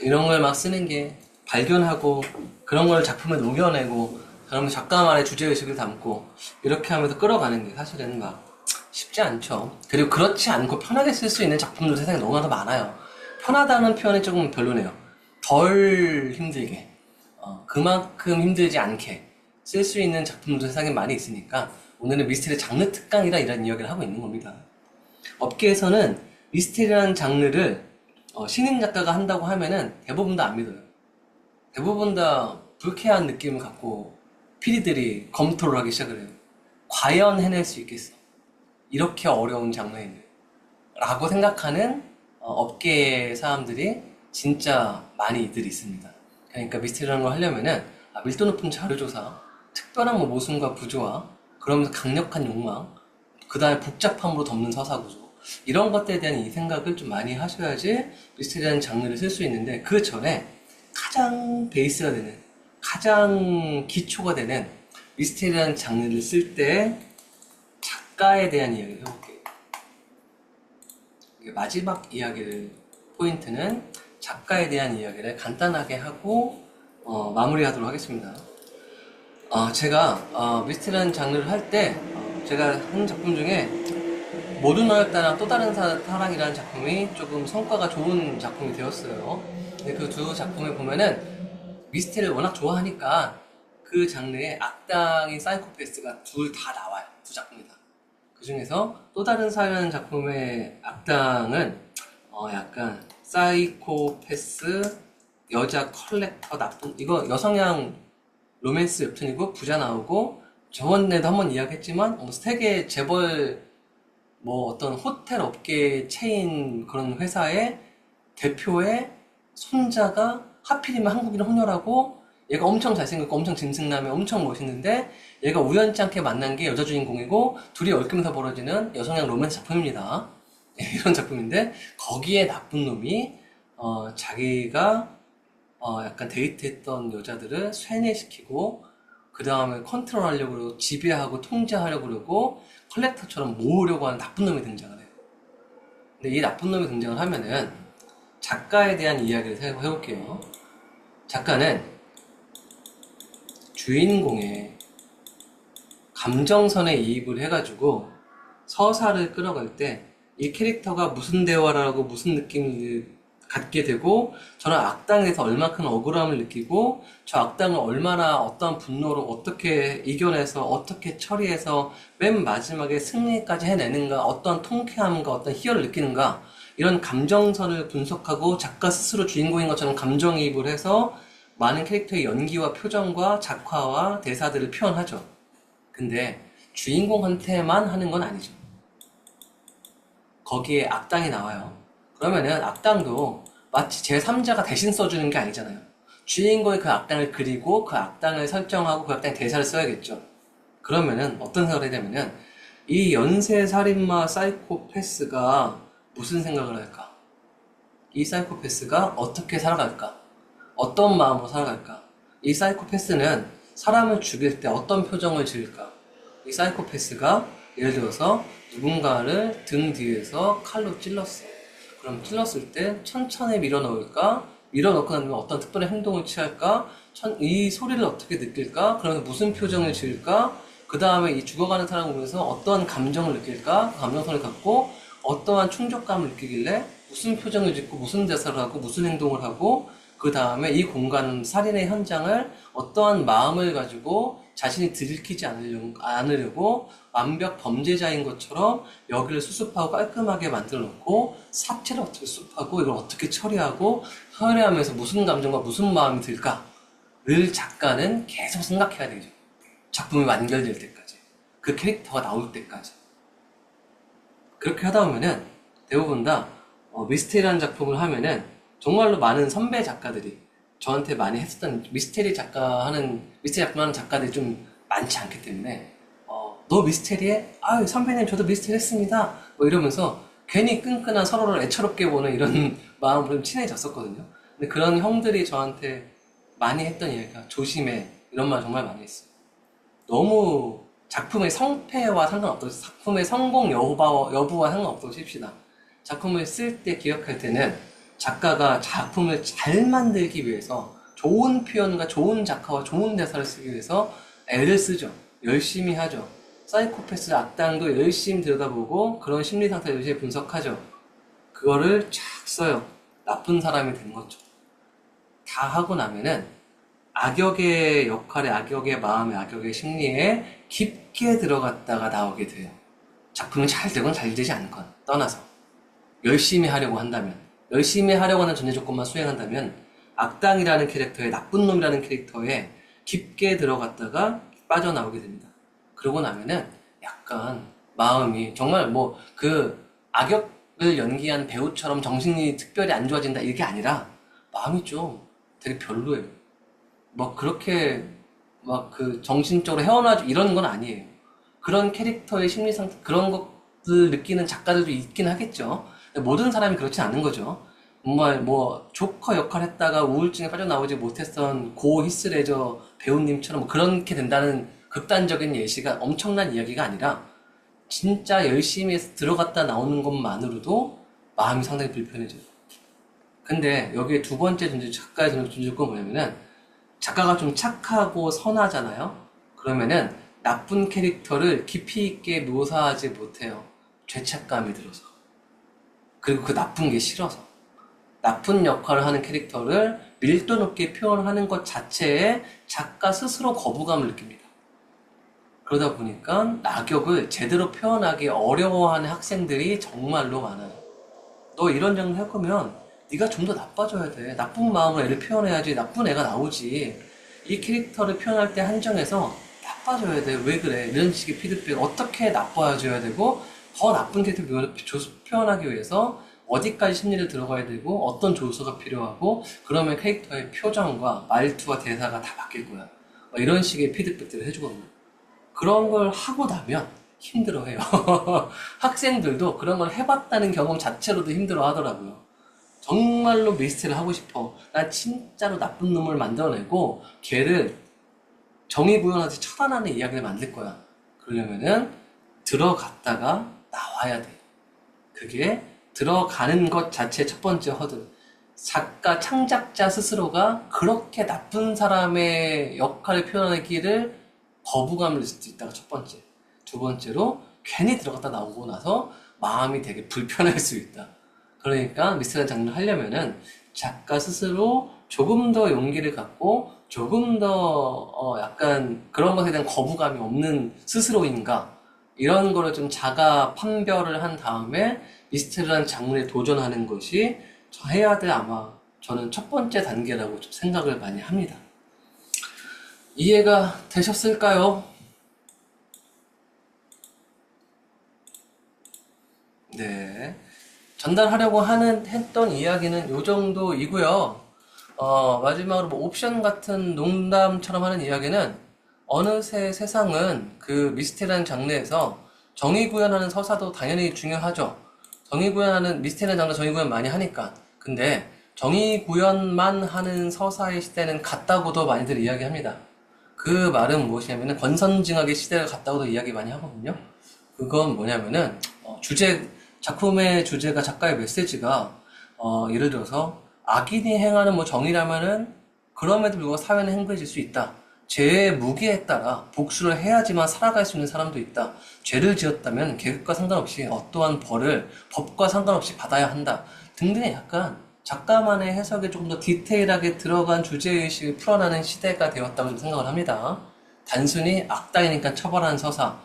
이런 걸 막 쓰는 게 발견하고 그런 걸 작품에 녹여내고 그러면 작가만의 주제의식을 담고 이렇게 하면서 끌어가는 게 사실은 막 쉽지 않죠. 그리고 그렇지 않고 편하게 쓸 수 있는 작품도 세상에 너무나도 많아요. 편하다는 표현이 조금 별로네요. 덜 힘들게, 그만큼 힘들지 않게 쓸 수 있는 작품도 세상에 많이 있으니까 오늘은 미스테리 장르 특강이라 이런 이야기를 하고 있는 겁니다. 업계에서는 미스테리라는 장르를 신인 작가가 한다고 하면은 대부분 다 안 믿어요. 대부분 다 불쾌한 느낌을 갖고 PD들이 검토를 하기 시작을 해요. 과연 해낼 수 있겠어? 이렇게 어려운 장르인데 라고 생각하는 업계 사람들이 진짜 많이들 있습니다. 그러니까 미스테리라는 걸 하려면은 밀도 높은 자료조사, 특별한 뭐 모순과 부조화, 그러면서 강력한 욕망, 그 다음에 복잡함으로 덮는 서사구조, 이런 것들에 대한 이 생각을 좀 많이 하셔야지 미스테리라는 장르를 쓸 수 있는데, 그 전에 가장 베이스가 되는, 가장 기초가 되는 미스테리라는 장르를 쓸 때 작가에 대한 이야기를 해볼게요. 마지막 이야기를, 포인트는 작가에 대한 이야기를 간단하게 하고 마무리하도록 하겠습니다. 제가 미스테리라는 장르를 할 때 제가 한 작품 중에 모두 너였다랑 또 다른 사랑이라는 작품이 조금 성과가 좋은 작품이 되었어요. 근데 그 두 작품을 보면은 미스테리를 워낙 좋아하니까 그 장르에 악당인 사이코패스가 둘 다 나와요. 두 작품이 다. 그 중에서 또 다른 사랑이라는 작품의 악당은 약간 사이코패스, 여자 컬렉터, 나쁜, 이거 여성향 로맨스 웹툰이고 부자 나오고, 저번에도 한번 이야기했지만 세계 재벌 뭐 어떤 호텔 업계 체인 그런 회사의 대표의 손자가 하필이면 한국인을 혼혈하고, 얘가 엄청 잘생겼고 엄청 짐승남에 엄청 멋있는데 얘가 우연치 않게 만난 게 여자 주인공이고 둘이 얽히면서 벌어지는 여성향 로맨스 작품입니다. 이런 작품인데 거기에 나쁜 놈이 자기가 약간 데이트했던 여자들을 쇠뇌시키고 그 다음에 컨트롤하려고 그러고 지배하고 통제하려고 그러고 컬렉터처럼 모으려고 하는 나쁜 놈이 등장을 해요. 근데 이 나쁜 놈이 등장을 하면은 작가에 대한 이야기를 해볼게요. 작가는 주인공의 감정선에 이입을 해가지고 서사를 끌어갈 때 이 캐릭터가 무슨 대화를 하고 무슨 느낌을 갖게 되고, 저는 악당에서 얼마큼 억울함을 느끼고 저 악당을 얼마나 어떤 분노로 어떻게 이겨내서 어떻게 처리해서 맨 마지막에 승리까지 해내는가, 어떤 통쾌함과 어떤 희열을 느끼는가, 이런 감정선을 분석하고 작가 스스로 주인공인 것처럼 감정이입을 해서 많은 캐릭터의 연기와 표정과 작화와 대사들을 표현하죠. 근데 주인공한테만 하는 건 아니죠. 거기에 악당이 나와요. 그러면은 악당도 마치 제3자가 대신 써주는 게 아니잖아요. 주인공이 그 악당을 그리고 그 악당을 설정하고 그 악당의 대사를 써야겠죠. 그러면은 어떤 생각을 해야 되냐면은 이 연쇄살인마 사이코패스가 무슨 생각을 할까? 이 사이코패스가 어떻게 살아갈까? 어떤 마음으로 살아갈까? 이 사이코패스는 사람을 죽일 때 어떤 표정을 지을까? 이 사이코패스가 예를 들어서 누군가를 등 뒤에서 칼로 찔렀어. 그럼 찔렀을 때 천천히 밀어 넣을까? 밀어넣고 나면 어떤 특별한 행동을 취할까? 이 소리를 어떻게 느낄까? 그러면 무슨 표정을 지을까? 그 다음에 이 죽어가는 사람을 보면서 어떠한 감정을 느낄까? 그 감정선을 갖고 어떠한 충족감을 느끼길래 무슨 표정을 짓고 무슨 대사를 하고 무슨 행동을 하고 그 다음에 이 공간 살인의 현장을 어떠한 마음을 가지고 자신이 들키지 않으려고 완벽 범죄자인 것처럼 여기를 수습하고 깔끔하게 만들어 놓고 사체를 어떻게 수습하고 이걸 어떻게 처리하고 처리하면서 무슨 감정과 무슨 마음이 들까를 작가는 계속 생각해야 되죠. 작품이 완결될 때까지, 그 캐릭터가 나올 때까지. 그렇게 하다 보면은 대부분 다 미스테리라는 작품을 하면은 정말로 많은 선배 작가들이 저한테 많이 했었던 미스테리 작가하는 작가들이 좀 많지 않기 때문에 너 미스테리 해? 아 선배님 저도 미스테리 했습니다 뭐 이러면서 괜히 끈끈한 서로를 애처롭게 보는 이런 마음으로 좀 친해졌었거든요. 근데 그런 형들이 저한테 많이 했던 이야기가 조심해 이런 말 정말 많이 했어요. 너무 작품의 성패와 상관없다고, 작품의 성공 여부와 상관없다고 칩시다. 작품을 쓸 때 기억할 때는 작가가 작품을 잘 만들기 위해서 좋은 표현과 좋은 작화와 좋은 대사를 쓰기 위해서 애를 쓰죠. 열심히 하죠. 사이코패스 악당도 열심히 들여다보고 그런 심리 상태를 열심히 분석하죠. 그거를 쫙 써요. 나쁜 사람이 된 거죠. 다 하고 나면은 악역의 역할에, 악역의 마음에, 악역의 심리에 깊게 들어갔다가 나오게 돼요. 작품이 잘 되건 잘 되지 않건 떠나서 열심히 하려고 한다면, 열심히 하려고 하는 전제 조건만 수행한다면 악당이라는 캐릭터에, 나쁜 놈이라는 캐릭터에 깊게 들어갔다가 빠져나오게 됩니다. 그러고 나면은 약간 마음이 정말 뭐 그 악역을 연기한 배우처럼 정신이 특별히 안 좋아진다 이게 아니라 마음이 좀 되게 별로예요. 뭐 그렇게 막 그 정신적으로 헤어나지 이런 건 아니에요. 그런 캐릭터의 심리 상태 그런 것들 느끼는 작가들도 있긴 하겠죠. 근데 모든 사람이 그렇지 않은 거죠. 정말 뭐 조커 역할 했다가 우울증에 빠져나오지 못했던 고 히스레저 배우님처럼 뭐 그렇게 된다는 극단적인 예시가 엄청난 이야기가 아니라 진짜 열심히 해서 들어갔다 나오는 것만으로도 마음이 상당히 불편해져요. 근데 여기에 두 번째 작가의 존재조건 뭐냐면은 작가가 좀 착하고 선하잖아요. 그러면은 나쁜 캐릭터를 깊이 있게 묘사하지 못해요. 죄책감이 들어서. 그리고 그 나쁜 게 싫어서. 나쁜 역할을 하는 캐릭터를 밀도 높게 표현하는 것 자체에 작가 스스로 거부감을 느낍니다. 그러다 보니까 낙역을 제대로 표현하기 어려워하는 학생들이 정말로 많아요. 너 이런 장르 할 거면 네가 좀 더 나빠져야 돼. 나쁜 마음으로 애를 표현해야지 나쁜 애가 나오지. 이 캐릭터를 표현할 때 한정해서 나빠져야 돼. 왜 그래? 이런 식의 피드백 어떻게 나빠져야 되고 더 나쁜 캐릭터 표현하기 위해서 어디까지 심리를 들어가야 되고 어떤 조서가 필요하고 그러면 캐릭터의 표정과 말투와 대사가 다 바뀔 거야. 이런 식의 피드백들을 해주거든요. 그런 걸 하고 나면 힘들어해요. 학생들도 그런 걸 해봤다는 경험 자체로도 힘들어 하더라고요. 정말로 미스테리를 하고 싶어. 난 진짜로 나쁜 놈을 만들어내고 걔를 정의구현하듯이 처단하는 이야기를 만들 거야. 그러려면은 들어갔다가 나와야 돼. 그게 들어가는 것 자체 첫 번째 허들. 작가, 창작자 스스로가 그렇게 나쁜 사람의 역할을 표현하기를 거부감을 줄 수 있다가 첫 번째. 두 번째로 괜히 들어갔다 나오고 나서 마음이 되게 불편할 수 있다. 그러니까 미스터리한 장르를 하려면은 작가 스스로 조금 더 용기를 갖고 조금 더 약간 그런 것에 대한 거부감이 없는 스스로인가 이런 거를 좀 자가 판별을 한 다음에 미스터리한 장르에 도전하는 것이 해야 될 아마 저는 첫 번째 단계라고 좀 생각을 많이 합니다. 이해가 되셨을까요? 네. 전달하려고 했던 이야기는 요 정도이고요. 마지막으로 뭐 옵션 같은 농담처럼 하는 이야기는 어느새 세상은 그 미스테리한 장르에서 정의구현하는 서사도 당연히 중요하죠. 미스테리한 장르 정의구현 많이 하니까. 근데 정의구현만 하는 서사의 시대는 갔다고도 많이들 이야기합니다. 그 말은 무엇이냐면은 권선징악의 시대가 갔다고도 이야기 많이 하거든요. 그건 뭐냐면은 작품의 주제가 작가의 메시지가 예를 들어서 악인이 행하는 뭐 정의라면은 그럼에도 불구하고 사회는 행복해질 수 있다. 죄의 무게에 따라 복수를 해야지만 살아갈 수 있는 사람도 있다. 죄를 지었다면 계급과 상관없이 어떠한 벌을 법과 상관없이 받아야 한다. 등등의 약간 작가만의 해석에 조금 더 디테일하게 들어간 주제의식을 풀어나는 시대가 되었다고 좀 생각을 합니다. 단순히 악당이니까 처벌하는 서사,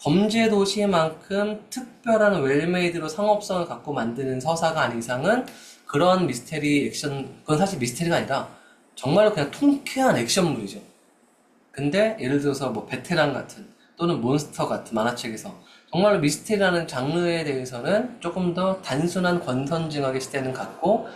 범죄 도시만큼 특별한 웰메이드로 상업성을 갖고 만드는 서사가 아닌 이상은 그런 미스테리 액션, 그건 사실 미스테리가 아니라 정말로 그냥 통쾌한 액션물이죠. 근데 예를 들어서 뭐 베테랑 같은 또는 몬스터 같은 만화책에서 정말로 미스테리라는 장르에 대해서는 조금 더 단순한 권선징악의 시대는 갖고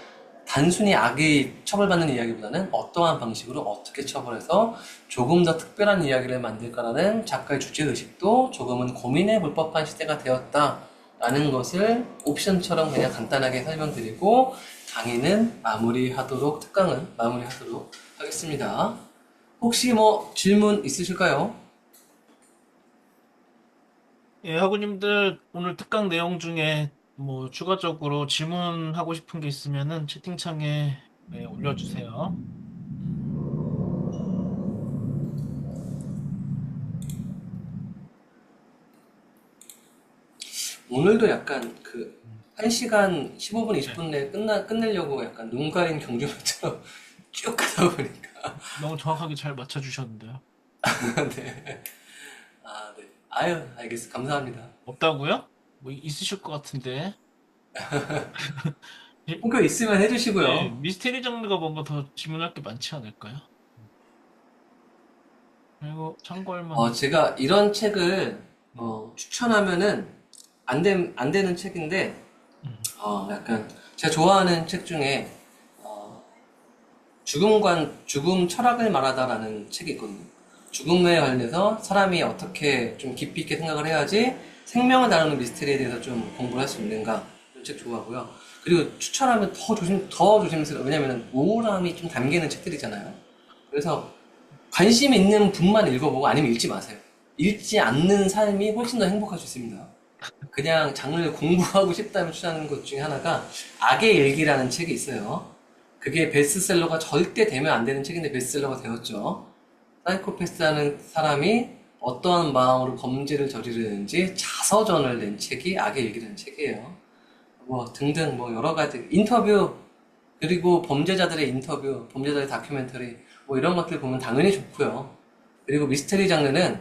단순히 악이 처벌받는 이야기보다는 어떠한 방식으로 어떻게 처벌해서 조금 더 특별한 이야기를 만들까라는 작가의 주제의식도 조금은 고민해 볼 법한 시대가 되었다라는 것을 옵션처럼 그냥 간단하게 설명드리고 강의는 마무리하도록, 특강은 마무리하도록 하겠습니다. 혹시 뭐 질문 있으실까요? 예, 학우님들 오늘 특강 내용 중에 뭐 추가적으로 질문하고 싶은 게 있으면은 채팅창에 예, 올려주세요. 오늘도 약간 그 음, 1시간 15분, 네, 20분 내에 끝내려고 약간 눈 가린 경주마처럼 쭉 가다 보니까. 너무 정확하게 잘 맞춰주셨는데요. 네. 아, 네. 아유, 알겠습니다. 감사합니다. 없다고요? 뭐 있으실 것 같은데. 예, 혹여 있으면 예, 해주시고요. 미스테리 장르가 뭔가 더 질문할 게 많지 않을까요? 그리고 참고할 만한, 제가 이런 책을 음, 추천하면은 안 되는 책인데, 음, 약간 제가 좋아하는 책 중에 죽음 철학을 말하다라는 책이 있거든요. 죽음에 관련해서 사람이 어떻게 좀 깊이 있게 생각을 해야지 생명을 다루는 미스터리에 대해서 좀 공부를 할 수 있는가. 이런 책 좋아하고요. 그리고 추천하면 더 조심스러워. 왜냐면 우울함이 좀 담기는 책들이잖아요. 그래서 관심 있는 분만 읽어보고 아니면 읽지 마세요. 읽지 않는 삶이 훨씬 더 행복할 수 있습니다. 그냥 장르를 공부하고 싶다면 추천하는 것 중에 하나가 악의 일기라는 책이 있어요. 그게 베스트셀러가 절대 되면 안 되는 책인데 베스트셀러가 되었죠. 사이코패스라는 사람이 어떠한 마음으로 범죄를 저지르는지 자서전을 낸 책이 악의 일기라는 책이에요. 뭐 등등 뭐 여러 가지 인터뷰 그리고 범죄자들의 인터뷰, 범죄자의 다큐멘터리 뭐 이런 것들 보면 당연히 좋고요. 그리고 미스터리 장르는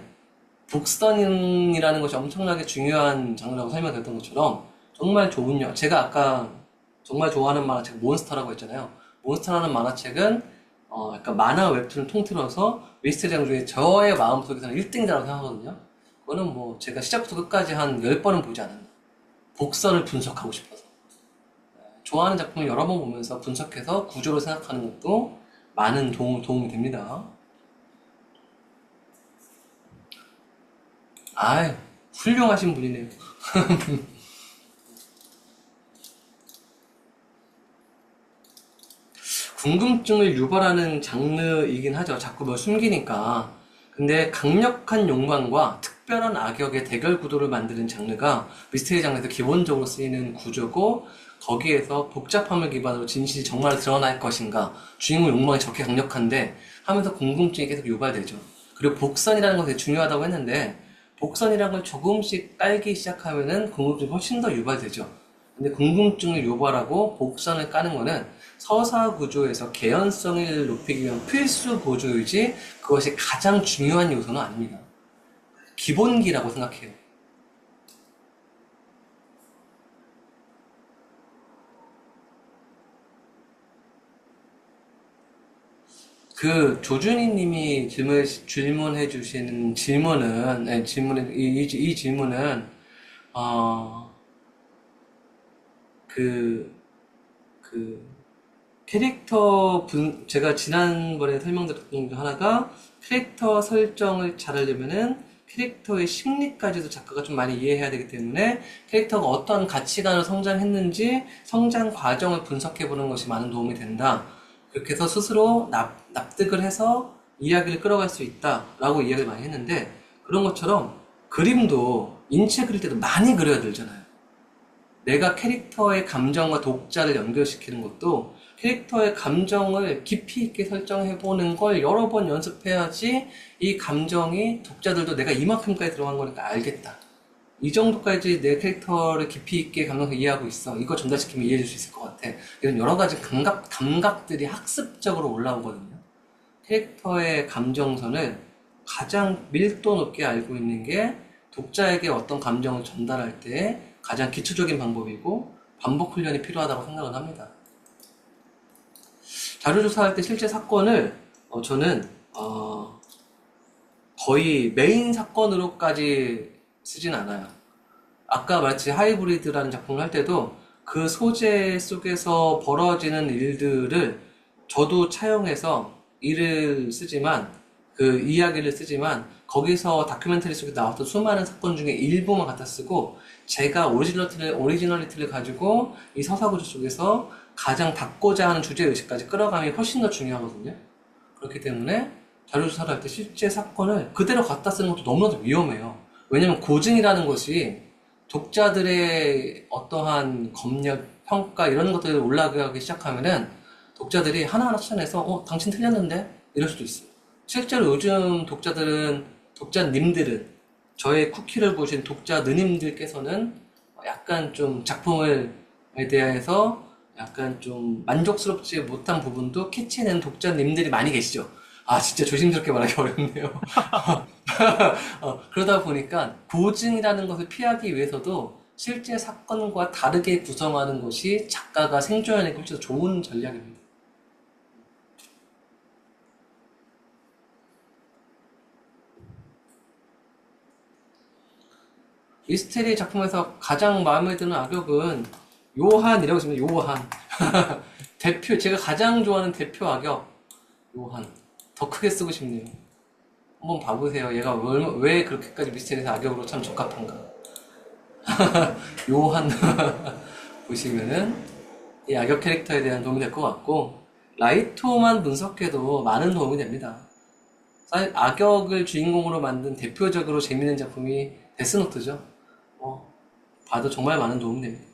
북선이라는 것이 엄청나게 중요한 장르라고 설명드렸던 것처럼 정말 좋은 제가 아까 정말 좋아하는 만화책 몬스터라고 했잖아요. 몬스터라는 만화책은 약간 만화 웹툰을 통틀어서 미스터리 장르 중에 저의 마음속에서는 1등이라고 생각하거든요. 그거는 뭐 제가 시작부터 끝까지 한 10번은 보지 않았나. 복선을 분석하고 싶어서. 좋아하는 작품을 여러 번 보면서 분석해서 구조를 생각하는 것도 많은 도움이 됩니다. 아이, 훌륭하신 분이네요. 궁금증을 유발하는 장르이긴 하죠. 자꾸 뭘 숨기니까. 근데 강력한 욕망과 특별한 악역의 대결 구도를 만드는 장르가 미스테리 장르에서 기본적으로 쓰이는 구조고 거기에서 복잡함을 기반으로 진실이 정말 드러날 것인가 주인공 욕망이 저렇게 강력한데 하면서 궁금증이 계속 유발되죠. 그리고 복선이라는 것이 되게 중요하다고 했는데 복선이라는 걸 조금씩 깔기 시작하면은 궁금증이 훨씬 더 유발되죠. 근데 궁금증을 유발하고 복선을 까는 거는 서사 구조에서 개연성을 높이기 위한 필수 구조이지 그것이 가장 중요한 요소는 아닙니다. 기본기라고 생각해요. 그 조준희 님이 질문해 주신 질문은, 네, 이 질문은, 어, 그, 그, 제가 지난번에 설명드렸던 것 하나가 캐릭터 설정을 잘하려면은 캐릭터의 심리까지도 작가가 좀 많이 이해해야 되기 때문에 캐릭터가 어떤 가치관으로 성장했는지 성장 과정을 분석해보는 것이 많은 도움이 된다. 그렇게 해서 스스로 납득을 해서 이야기를 끌어갈 수 있다라고 이야기를 많이 했는데 그런 것처럼 그림도 인체 그릴 때도 많이 그려야 되잖아요. 내가 캐릭터의 감정과 독자를 연결시키는 것도 캐릭터의 감정을 깊이 있게 설정해보는 걸 여러 번 연습해야지 이 감정이 독자들도 내가 이만큼까지 들어간 거니까 알겠다. 이 정도까지 내 캐릭터를 깊이 있게 감정을 이해하고 있어. 이거 전달시키면 이해해줄 수 있을 것 같아. 이런 여러 가지 감각들이 학습적으로 올라오거든요. 캐릭터의 감정선을 가장 밀도 높게 알고 있는 게 독자에게 어떤 감정을 전달할 때 가장 기초적인 방법이고 반복 훈련이 필요하다고 생각을 합니다. 자료조사할 때 실제 사건을 저는 거의 메인 사건으로까지 쓰진 않아요. 아까 말했듯이 하이브리드라는 작품을 할 때도 그 소재 속에서 벌어지는 일들을 저도 차용해서 일을 쓰지만 그 이야기를 쓰지만 거기서 다큐멘터리 속에 나왔던 수많은 사건 중에 일부만 갖다 쓰고 제가 오리지널리티를 가지고 이 서사구조 속에서 가장 닫고자 하는 주제의식까지 끌어감이 훨씬 더 중요하거든요. 그렇기 때문에 자료조사를 할 때 실제 사건을 그대로 갖다 쓰는 것도 너무나도 위험해요. 왜냐면 고증이라는 것이 독자들의 어떠한 검역, 평가 이런 것들이 올라가기 시작하면은 독자들이 하나하나 찾아내서 당신 틀렸는데? 이럴 수도 있어요. 실제로 요즘 독자님들은 저의 쿠키를 보신 독자 느님들께서는 약간 좀 작품에 대해서 약간 좀 만족스럽지 못한 부분도 캐치해낸 독자님들이 많이 계시죠. 아, 진짜 조심스럽게 말하기 어렵네요. 그러다 보니까 고증이라는 것을 피하기 위해서도 실제 사건과 다르게 구성하는 것이 작가가 생존하는 게 훨씬 더 좋은 전략입니다. 미스테리 작품에서 가장 마음에 드는 악역은 요한이라고 있습니다. 요한. 제가 가장 좋아하는 대표 악역, 요한. 더 크게 쓰고 싶네요. 한번 봐보세요. 얘가 왜 그렇게까지 미스테리에서 악역으로 참 적합한가. 요한. 보시면은, 이 악역 캐릭터에 대한 도움이 될 것 같고, 라이토만 분석해도 많은 도움이 됩니다. 악역을 주인공으로 만든 대표적으로 재밌는 작품이 데스노트죠. 봐도 정말 많은 도움이 됩니다.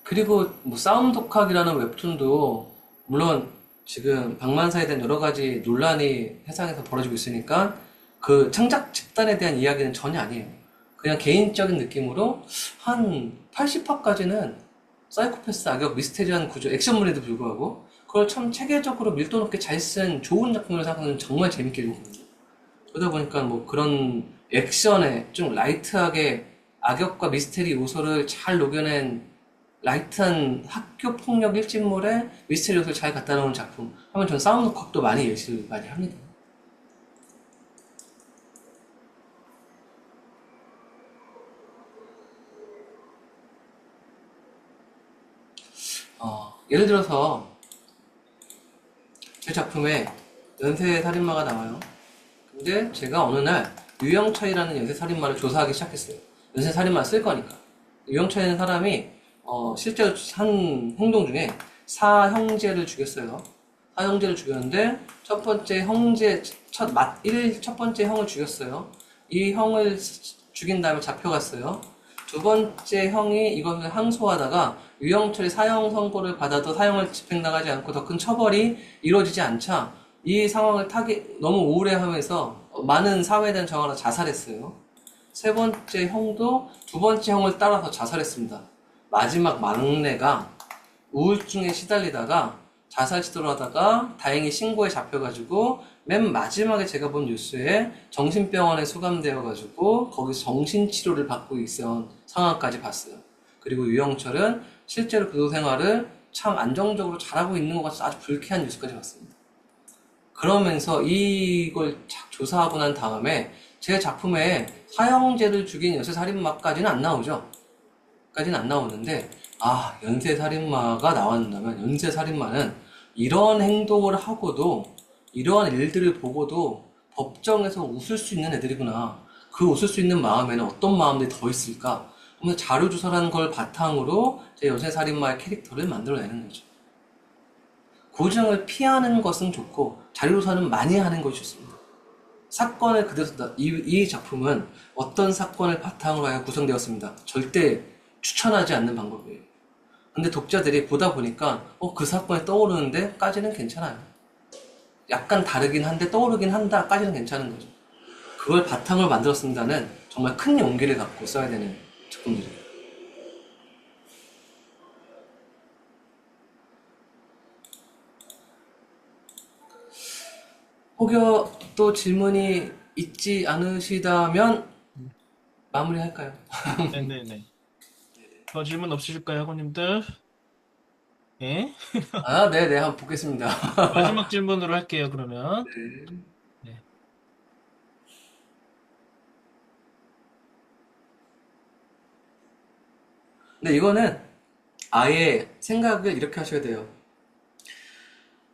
그리고 싸움 독학이라는 웹툰도 물론 지금 방만사에 대한 여러 가지 논란이 세상에서 벌어지고 있으니까 그 창작 집단에 대한 이야기는 전혀 아니에요. 그냥 개인적인 느낌으로 한 80화까지는 사이코패스 악역 미스테리한 구조 액션물에도 불구하고 그걸 참 체계적으로 밀도 높게 잘 쓴 좋은 작품을 생각하면 정말 재밌게 읽거든요. 그러다 보니까 그런 액션에 좀 라이트하게 악역과 미스테리 요소를 잘 녹여낸 라이트한 학교 폭력 일진물에 미스테리 요소를 잘 갖다 놓은 작품 하면 전 싸움 독학도 많이 예시를 많이 합니다. 예를 들어서 제 작품에 연쇄살인마가 나와요. 근데 제가 어느 날 유영철이라는 연쇄살인마를 조사하기 시작했어요. 연쇄살인마를 쓸 거니까. 유영철이라는 사람이 실제로 한 행동 중에 사형제를 죽였어요. 사형제를 죽였는데 첫 번째 형을 죽였어요. 이 형을 죽인 다음에 잡혀갔어요. 두 번째 형이 이것을 항소하다가 유영철이 사형 선고를 받아도 사형을 집행당하지 않고 더 큰 처벌이 이루어지지 않자 이 상황을 너무 우울해하면서 많은 사회에 대한 저항으로 자살했어요. 세 번째 형도 두 번째 형을 따라서 자살했습니다. 마지막 막내가 우울증에 시달리다가 자살 시도를 하다가 다행히 신고에 잡혀가지고 맨 마지막에 제가 본 뉴스에 정신병원에 수감되어가지고 거기서 정신치료를 받고 있던 상황까지 봤어요. 그리고 유영철은 실제로 교도 생활을 참 안정적으로 잘하고 있는 것 같아서 아주 불쾌한 뉴스까지 봤습니다. 그러면서 이걸 조사하고 난 다음에 제 작품에 사형제를 죽인 연쇄살인마까지는 안 나오죠. 까지는 안 나오는데 연쇄살인마가 나왔다면 연쇄살인마는 이런 행동을 하고도 이러한 일들을 보고도 법정에서 웃을 수 있는 애들이구나. 그 웃을 수 있는 마음에는 어떤 마음들이 더 있을까? 하면서 자료조사라는 걸 바탕으로 제 연쇄살인마의 캐릭터를 만들어내는 거죠. 고증을 피하는 것은 좋고 자료조사는 많이 하는 것이 좋습니다. 사건을 그대로 쓴다. 이 작품은 어떤 사건을 바탕으로 하여 구성되었습니다. 절대 추천하지 않는 방법이에요. 근데 독자들이 보다 보니까 그 사건이 떠오르는데까지는 괜찮아요. 약간 다르긴 한데 떠오르긴 한다까지는 괜찮은 거죠. 그걸 바탕으로 만들었습니다는 정말 큰 용기를 갖고 써야 되는 작품들이에요. 혹여 또 질문이 있지 않으시다면 마무리할까요? 네네네. 더 질문 없으실까요, 학원님들? 예? 아, 네네, 한번 보겠습니다. 마지막 질문으로 할게요, 그러면. 네. 근데 이거는 아예 생각을 이렇게 하셔야 돼요.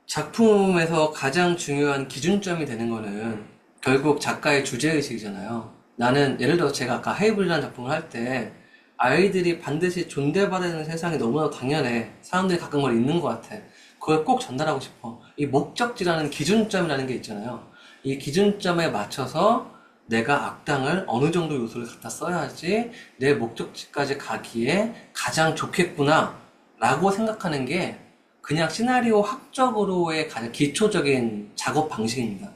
작품에서 가장 중요한 기준점이 되는 거는 결국 작가의 주제의식이잖아요. 나는 예를 들어서 제가 아까 헤이블이라는 작품을 할 때 아이들이 반드시 존대받아야 되는 세상이 너무나 당연해. 사람들이 가끔 그걸 잊는 것 같아. 그걸 꼭 전달하고 싶어. 이 목적지라는 기준점이라는 게 있잖아요. 이 기준점에 맞춰서 내가 악당을 어느 정도 요소를 갖다 써야지 내 목적지까지 가기에 가장 좋겠구나 라고 생각하는 게 그냥 시나리오 학적으로의 가장 기초적인 작업 방식입니다.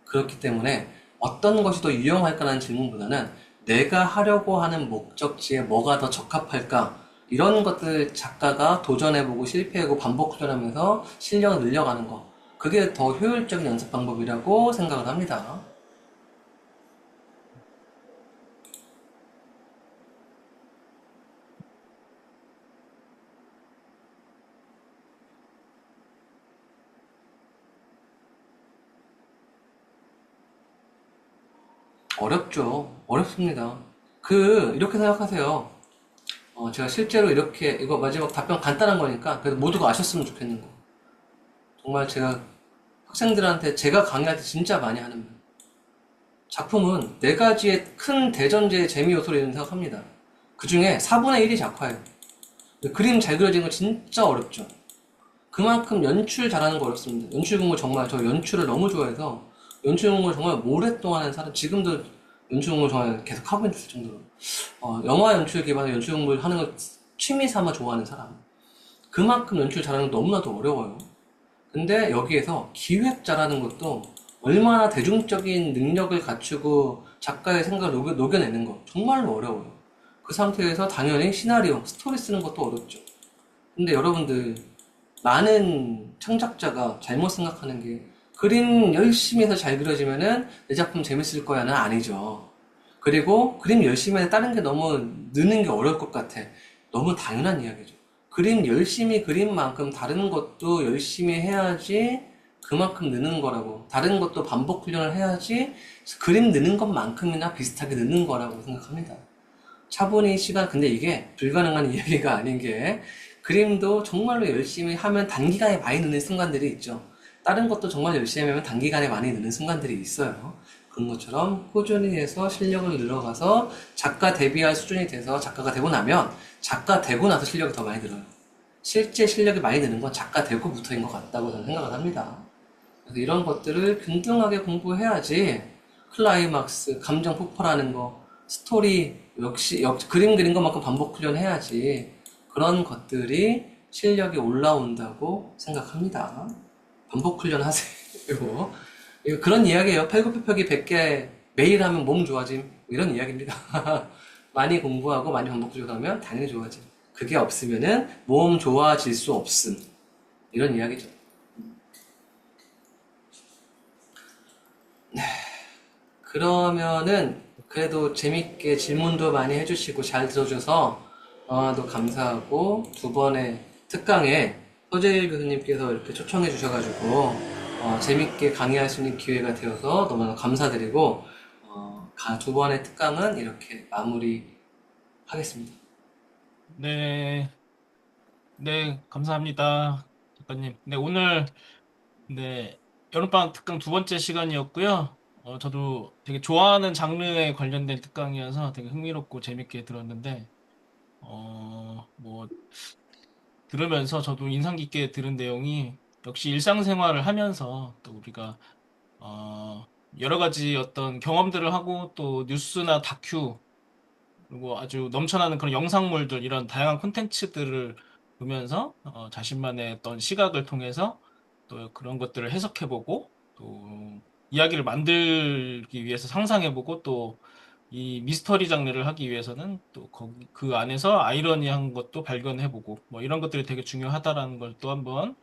그렇기 때문에 어떤 것이 더 유용할까라는 질문보다는 내가 하려고 하는 목적지에 뭐가 더 적합할까? 이런 것들 작가가 도전해보고 실패하고 반복 훈련하면서 실력을 늘려가는 거. 그게 더 효율적인 연습 방법이라고 생각을 합니다. 어렵죠. 어렵습니다. 이렇게 생각하세요. 제가 실제로 이렇게, 이거 마지막 답변 간단한 거니까, 그래도 모두가 아셨으면 좋겠는 거. 정말 제가 학생들한테 제가 강의할 때 진짜 많이 하는 말. 작품은 네 가지의 큰 대전제의 재미 요소를 있는 생각합니다. 그 중에 4분의 1이 작화예요. 그림 잘 그려지는 거 진짜 어렵죠. 그만큼 연출 잘하는 거 어렵습니다. 연출 공부 정말 저 연출을 너무 좋아해서 연출 공부 정말 오랫동안 하는 사람 지금도 연출 공부 정말 계속 하고 있을 정도로 영화 연출 기반의 연출 공부를 하는 걸 취미 삼아 좋아하는 사람 그만큼 연출 잘하는 거 너무나도 어려워요. 근데 여기에서 기획 잘하는 것도 얼마나 대중적인 능력을 갖추고 작가의 생각을 녹여내는 거 정말로 어려워요. 그 상태에서 당연히 시나리오, 스토리 쓰는 것도 어렵죠. 근데 여러분들 많은 창작자가 잘못 생각하는 게 그림 열심히 해서 잘 그려지면은 내 작품 재밌을 거야는 아니죠. 그리고 그림 열심히 해서 다른 게 너무 느는 게 어려울 것 같아. 너무 당연한 이야기죠. 그림 열심히 그린 만큼 다른 것도 열심히 해야지 그만큼 느는 거라고. 다른 것도 반복 훈련을 해야지 그림 느는 것만큼이나 비슷하게 느는 거라고 생각합니다. 차분히 시간, 근데 이게 불가능한 이야기가 아닌 게 그림도 정말로 열심히 하면 단기간에 많이 느는 순간들이 있죠. 다른 것도 정말 열심히 하면 단기간에 많이 느는 순간들이 있어요. 그런 것처럼 꾸준히 해서 실력을 늘어가서 작가 데뷔할 수준이 돼서 작가가 되고 나면 작가 되고 나서 실력이 더 많이 늘어요. 실제 실력이 많이 느는 건 작가 되고부터인 것 같다고 저는 생각을 합니다. 그래서 이런 것들을 균등하게 공부해야지 클라이막스, 감정 폭발하는 거, 스토리 역시 그림 그린 것만큼 반복 훈련해야지 그런 것들이 실력이 올라온다고 생각합니다. 반복 훈련하세요. 이거 그런 이야기예요. 팔굽혀펴기 100개 매일 하면 몸 좋아짐 이런 이야기입니다. 많이 공부하고 많이 반복 훈련하면 당연히 좋아짐. 그게 없으면은 몸 좋아질 수 없음 이런 이야기죠. 그러면은 그래도 재밌게 질문도 많이 해주시고 잘 들어줘서 또 감사하고 두 번의 특강에 서재일 교수님께서 이렇게 초청해 주셔가지고 재밌게 강의할 수 있는 기회가 되어서 너무나 감사드리고 두 번의 특강은 이렇게 마무리하겠습니다. 네, 네, 감사합니다, 작가님. 네, 오늘, 네, 여름방학 특강 두 번째 시간이었고요. 저도 되게 좋아하는 장르에 관련된 특강이어서 되게 흥미롭고 재밌게 들었는데, 뭐, 들으면서 저도 인상 깊게 들은 내용이 역시 일상생활을 하면서 또 우리가 여러 가지 어떤 경험들을 하고 또 뉴스나 다큐 그리고 아주 넘쳐나는 그런 영상물들 이런 다양한 콘텐츠들을 보면서 자신만의 어떤 시각을 통해서 또 그런 것들을 해석해보고 또 이야기를 만들기 위해서 상상해보고 또 이 미스터리 장르를 하기 위해서는 또 거기 그 안에서 아이러니한 것도 발견해보고 뭐 이런 것들이 되게 중요하다라는 걸 또 한번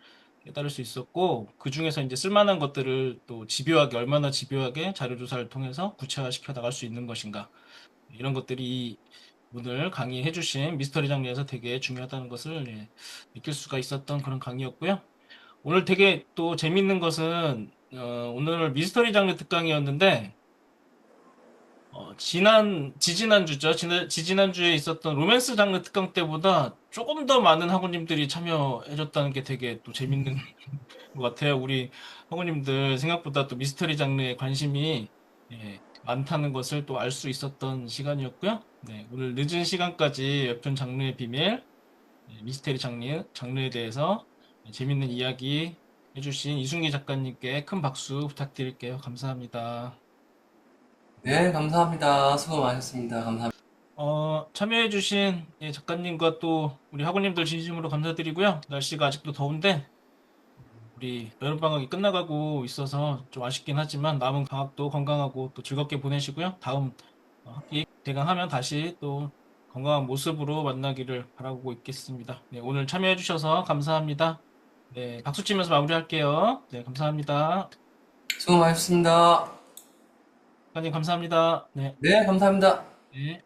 깨달을 수 있었고 그 중에서 이제 쓸만한 것들을 또 집요하게 얼마나 집요하게 자료 조사를 통해서 구체화시켜 나갈 수 있는 것인가 이런 것들이 오늘 강의해주신 미스터리 장르에서 되게 중요하다는 것을 느낄 수가 있었던 그런 강의였고요. 오늘 되게 또 재밌는 것은 오늘 미스터리 장르 특강이었는데 지지난주죠. 지지난주에 있었던 로맨스 장르 특강 때보다 조금 더 많은 학우님들이 참여해줬다는 게 되게 또 재밌는 것 같아요. 우리 학우님들 생각보다 또 미스터리 장르에 관심이 많다는 것을 또 알 수 있었던 시간이었고요. 네, 오늘 늦은 시간까지 웹툰 장르의 비밀, 미스터리 장르에 대해서 재밌는 이야기 해주신 이순기 작가님께 큰 박수 부탁드릴게요. 감사합니다. 네, 감사합니다. 수고 많으셨습니다. 감사합니다. 참여해주신 작가님과 또 우리 학우님들 진심으로 감사드리고요. 날씨가 아직도 더운데 우리 여름방학이 끝나가고 있어서 좀 아쉽긴 하지만 남은 방학도 건강하고 또 즐겁게 보내시고요. 다음 학기 개강하면 다시 또 건강한 모습으로 만나기를 바라고 있겠습니다. 네, 오늘 참여해주셔서 감사합니다. 네, 박수 치면서 마무리할게요. 네, 감사합니다. 수고 많으셨습니다. 작가님 감사합니다. 네, 네, 감사합니다. 네.